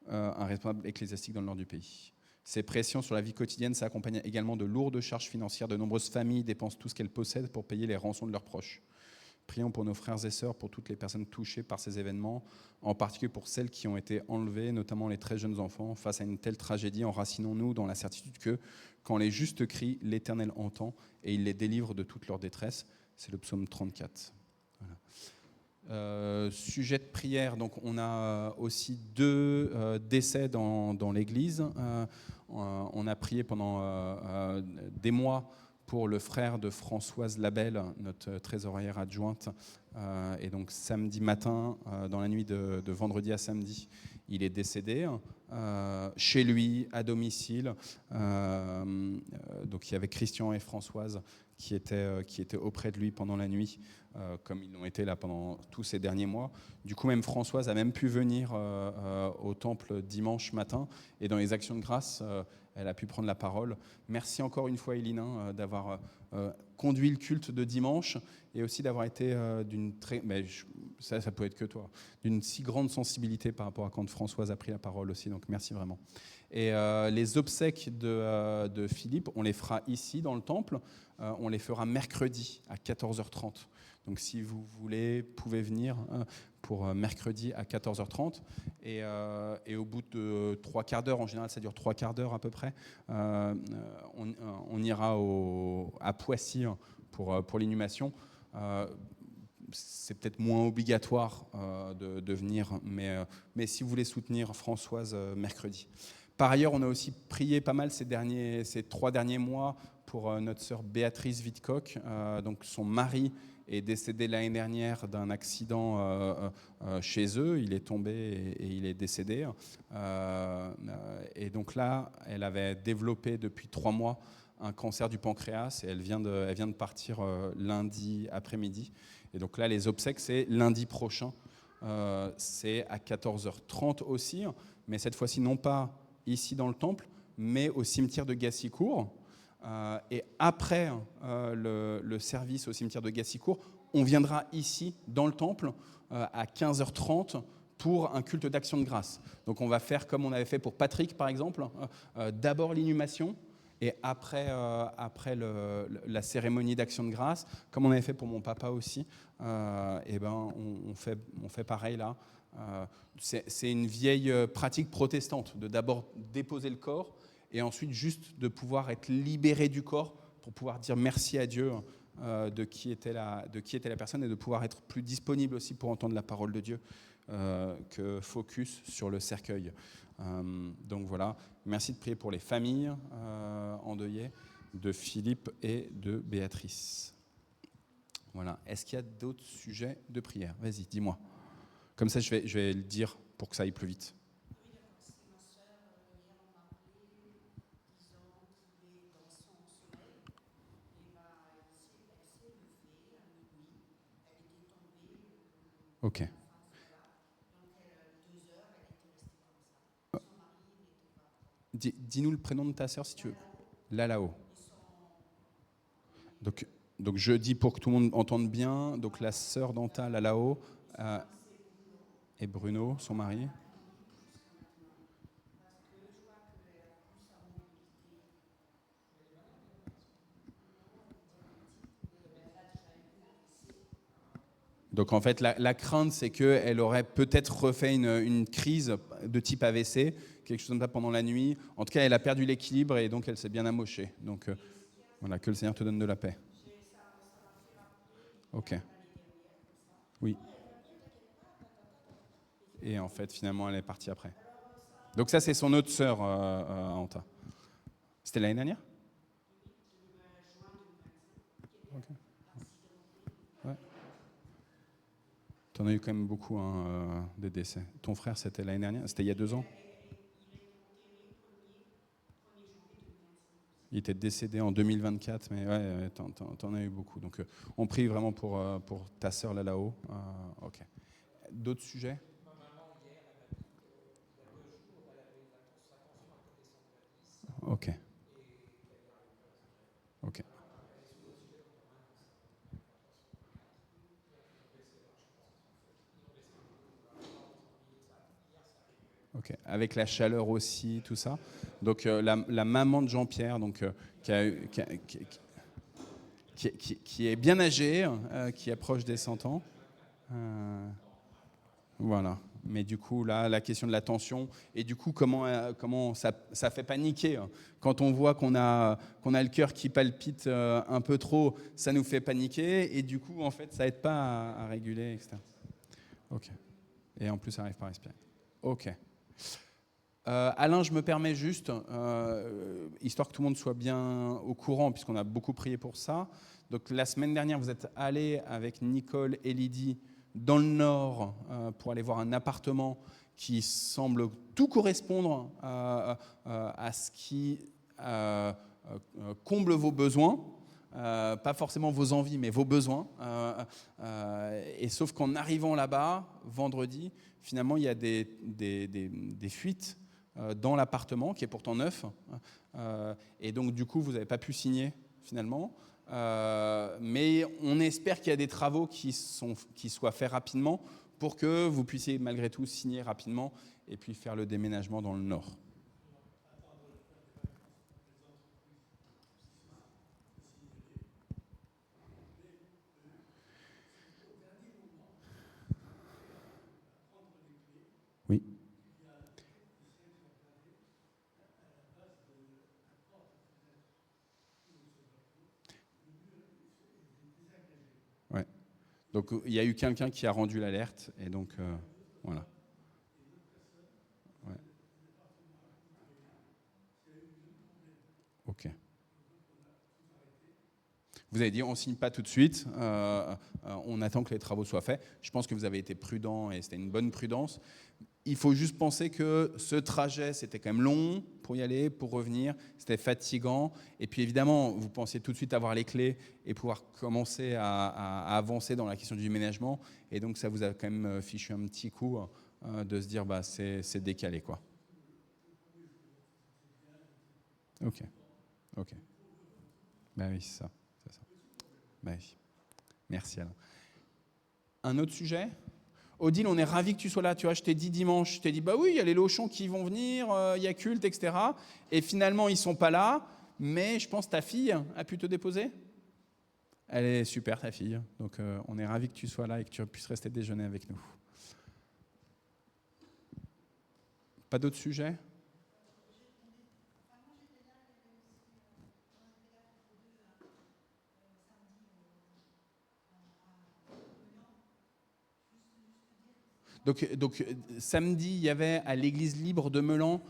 un responsable ecclésiastique dans le nord du pays. Ces pressions sur la vie quotidienne s'accompagnent également de lourdes charges financières. De nombreuses familles dépensent tout ce qu'elles possèdent pour payer les rançons de leurs proches. Prions pour nos frères et sœurs, pour toutes les personnes touchées par ces événements, en particulier pour celles qui ont été enlevées, notamment les très jeunes enfants. Face à une telle tragédie, enracinons-nous dans la certitude que, quand les justes crient, l'Éternel entend et il les délivre de toute leur détresse. C'est le psaume 34. Voilà. Sujet de prière, donc on a aussi 2 décès dans l'Église. On a prié pendant des mois pour le frère de Françoise Labelle, notre trésorière adjointe. Et donc samedi matin, dans la nuit de vendredi à samedi, il est décédé chez lui, à domicile. Donc il y avait Christian et Françoise qui étaient auprès de lui pendant la nuit, comme ils l'ont été là pendant tous ces derniers mois. Du coup, même Françoise a même pu venir au temple dimanche matin. Et dans les actions de grâce, elle a pu prendre la parole. Merci encore une fois, Elina, d'avoir conduit le culte de dimanche et aussi d'avoir été ça peut être que toi, d'une si grande sensibilité par rapport à quand Françoise a pris la parole aussi. Donc merci vraiment. Et les obsèques de Philippe, on les fera ici dans le temple. On les fera mercredi à 14h30. Donc si vous voulez, vous pouvez venir pour mercredi à 14h30. Et au bout de 3 quarts d'heure, en général ça dure 3 quarts d'heure à peu près, on ira à Poissy pour l'inhumation. C'est peut-être moins obligatoire de venir, mais si vous voulez soutenir Françoise mercredi. Par ailleurs, on a aussi prié pas mal ces 3 derniers mois pour notre sœur Béatrice Wittkock. Donc son mari est décédé l'année dernière d'un accident chez eux. Il est tombé et il est décédé. Et donc là, elle avait développé depuis 3 mois un cancer du pancréas et elle vient de partir lundi après-midi. Et donc là, les obsèques, c'est lundi prochain. C'est à 14h30 aussi, mais cette fois-ci, non pas ici dans le temple, mais au cimetière de Gassicourt. Et après le service au cimetière de Gassicourt, on viendra ici, dans le temple, à 15h30, pour un culte d'action de grâce. Donc on va faire comme on avait fait pour Patrick, par exemple, d'abord l'inhumation, et après la cérémonie d'action de grâce, comme on avait fait pour mon papa aussi, on fait pareil là. C'est une vieille pratique protestante de d'abord déposer le corps et ensuite juste de pouvoir être libéré du corps pour pouvoir dire merci à Dieu de qui était la personne et de pouvoir être plus disponible aussi pour entendre la parole de Dieu que focus sur le cercueil. Donc voilà, merci de prier pour les familles endeuillées de Philippe et de Béatrice. Voilà. Est-ce qu'il y a d'autres sujets de prière? Vas-y, dis-moi. Comme ça, je vais le dire pour que ça aille plus vite. Ok. Dis-nous le prénom de ta sœur si tu veux. Lalao. Donc je dis pour que tout le monde entende bien. Donc la sœur d'Anta, Lalao, et Bruno, son mari. Donc en fait, la crainte, c'est qu'elle aurait peut-être refait une crise de type AVC, quelque chose comme ça pendant la nuit. En tout cas, elle a perdu l'équilibre et donc elle s'est bien amochée. Donc voilà, que le Seigneur te donne de la paix. Ok. Oui. Et en fait, finalement, elle est partie après. Donc ça, c'est son autre sœur, Anta. C'était l'année dernière? Ok. Ouais. Tu en as eu quand même beaucoup de décès. Ton frère, c'était l'année dernière? C'était il y a 2 ans? Il était décédé en 2024, mais ouais, t'en as eu beaucoup. Donc on prie vraiment pour ta sœur là-haut. Ok. D'autres sujets? Ok. Ok. Ok. Avec la chaleur aussi, tout ça. Donc la maman de Jean-Pierre, donc qui est bien âgée, qui approche des 100 ans. Voilà. Mais du coup, là, la question de la tension, et du coup, comment ça fait paniquer. Quand on voit qu'on a le cœur qui palpite un peu trop, ça nous fait paniquer, et du coup, en fait, ça aide pas à réguler, etc. Ok. Et en plus, ça n'arrive pas à respirer. Ok. Alain, je me permets juste, histoire que tout le monde soit bien au courant, puisqu'on a beaucoup prié pour ça. Donc, la semaine dernière, vous êtes allés avec Nicole et Lydie dans le Nord pour aller voir un appartement qui semble tout correspondre à ce qui comble vos besoins. Pas forcément vos envies, mais vos besoins. Et sauf qu'en arrivant là-bas, vendredi, finalement, il y a des fuites dans l'appartement, qui est pourtant neuf. Et donc, du coup, vous n'avez pas pu signer, finalement. Mais on espère qu'il y a des travaux qui soient faits rapidement pour que vous puissiez, malgré tout, signer rapidement et puis faire le déménagement dans le Nord. Oui. Ouais. Donc il y a eu quelqu'un qui a rendu l'alerte et donc voilà. Ouais. Ok. Vous avez dit on ne signe pas tout de suite, on attend que les travaux soient faits. Je pense que vous avez été prudent et c'était une bonne prudence. Il faut juste penser que ce trajet, c'était quand même long pour y aller, pour revenir, c'était fatigant. Et puis évidemment, vous pensiez tout de suite avoir les clés et pouvoir commencer à avancer dans la question du déménagement. Et donc ça vous a quand même fichu un petit coup de se dire bah, c'est décalé, quoi. Ok. Ben oui, c'est ça. Ben oui. Merci Alain. Un autre sujet ? Odile, on est ravis que tu sois là. Tu vois, je t'ai dit dimanche, je t'ai dit, bah oui, il y a les Lochons qui vont venir, il y a culte, etc. Et finalement, ils ne sont pas là. Mais je pense que ta fille a pu te déposer. Elle est super, ta fille. Donc, on est ravis que tu sois là et que tu puisses rester déjeuner avec nous. Pas d'autres sujets ? Donc, samedi, il y avait à l'église libre de Meulan,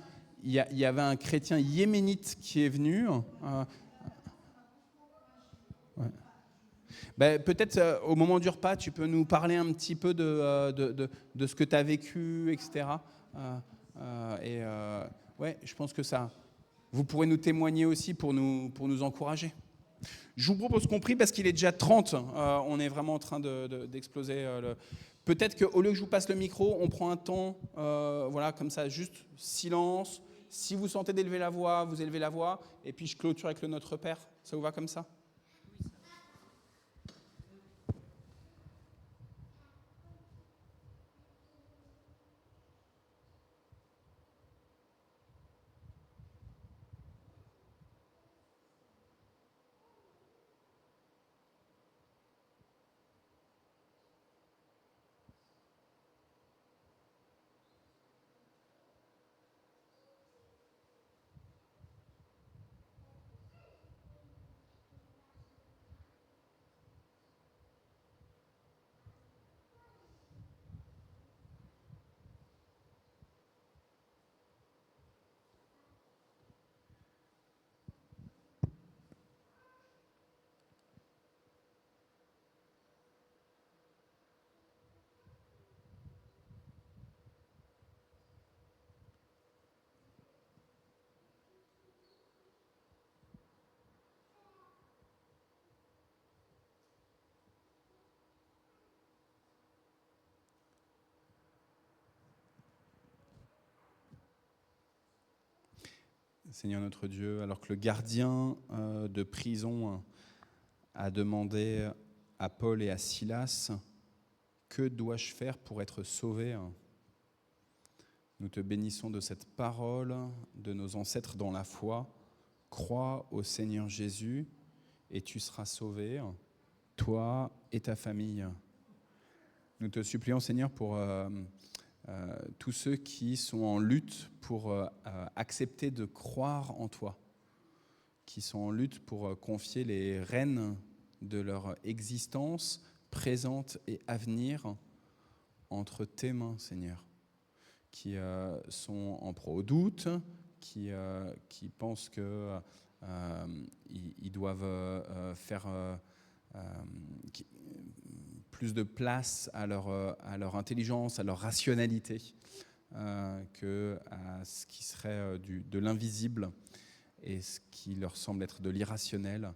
il y avait un chrétien yéménite qui est venu. Ouais. Ben, peut-être au moment du repas, tu peux nous parler un petit peu de ce que tu as vécu, etc. Ouais, je pense que ça, vous pourrez nous témoigner aussi pour nous encourager. Je vous propose qu'on prie parce qu'il est déjà 30. On est vraiment en train d'exploser. Peut-être qu'au lieu que je vous passe le micro, on prend un temps, voilà, comme ça, juste silence. Si vous sentez d'élever la voix, vous élevez la voix. Et puis je clôture avec le Notre Père. Ça vous va comme ça ? Seigneur notre Dieu, alors que le gardien de prison a demandé à Paul et à Silas, que dois-je faire pour être sauvé ? Nous te bénissons de cette parole de nos ancêtres dans la foi. Crois au Seigneur Jésus et tu seras sauvé, toi et ta famille. Nous te supplions, Seigneur, pour tous ceux qui sont en lutte pour accepter de croire en toi, qui sont en lutte pour confier les rênes de leur existence présente et à venir entre tes mains, Seigneur, qui sont en proie au doute, qui pensent que ils doivent faire plus de place à leur intelligence, à leur rationalité, que à ce qui serait de l'invisible et ce qui leur semble être de l'irrationnel.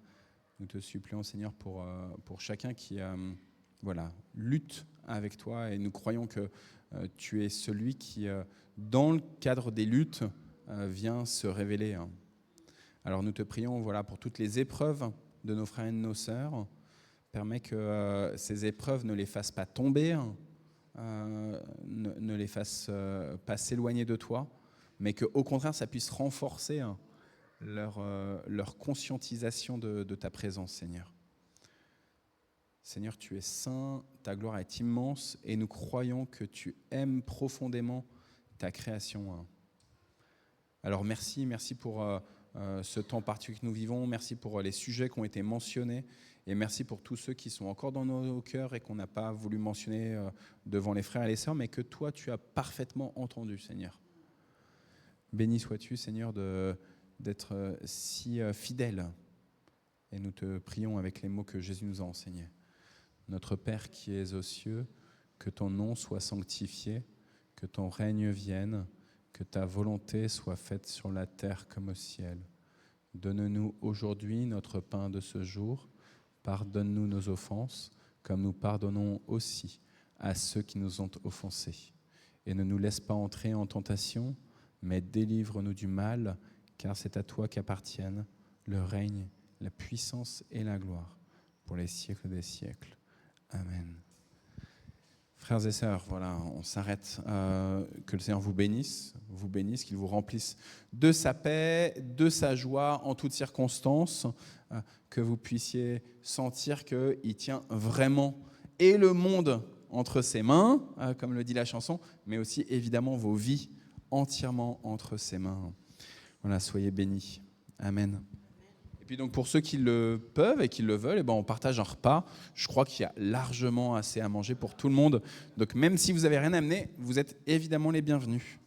Nous te supplions, Seigneur, pour chacun qui lutte avec toi, et nous croyons que tu es celui qui, dans le cadre des luttes, vient se révéler. Alors nous te prions pour toutes les épreuves de nos frères et de nos sœurs. Permets que ces épreuves ne les fassent pas tomber, ne les fassent pas s'éloigner de toi, mais qu'au contraire, ça puisse renforcer leur conscientisation de ta présence, Seigneur. Seigneur, tu es saint, ta gloire est immense, et nous croyons que tu aimes profondément ta création. Alors merci pour ce temps particulier que nous vivons, merci pour les sujets qui ont été mentionnés, et merci pour tous ceux qui sont encore dans nos cœurs et qu'on n'a pas voulu mentionner devant les frères et les sœurs, mais que toi, tu as parfaitement entendu, Seigneur. Béni sois-tu, Seigneur, d'être si fidèle. Et nous te prions avec les mots que Jésus nous a enseignés. Notre Père qui es aux cieux, que ton nom soit sanctifié, que ton règne vienne, que ta volonté soit faite sur la terre comme au ciel. Donne-nous aujourd'hui notre pain de ce jour. Pardonne-nous nos offenses, comme nous pardonnons aussi à ceux qui nous ont offensés. Et ne nous laisse pas entrer en tentation, mais délivre-nous du mal, car c'est à toi qu'appartiennent le règne, la puissance et la gloire pour les siècles des siècles. Amen. Frères et sœurs, voilà, on s'arrête. Que le Seigneur vous bénisse, qu'il vous remplisse de sa paix, de sa joie en toutes circonstances, que vous puissiez sentir qu'il tient vraiment et le monde entre ses mains, comme le dit la chanson, mais aussi évidemment vos vies entièrement entre ses mains. Voilà, soyez bénis. Amen. Et puis donc pour ceux qui le peuvent et qui le veulent, eh ben on partage un repas. Je crois qu'il y a largement assez à manger pour tout le monde. Donc même si vous n'avez rien à amener, vous êtes évidemment les bienvenus.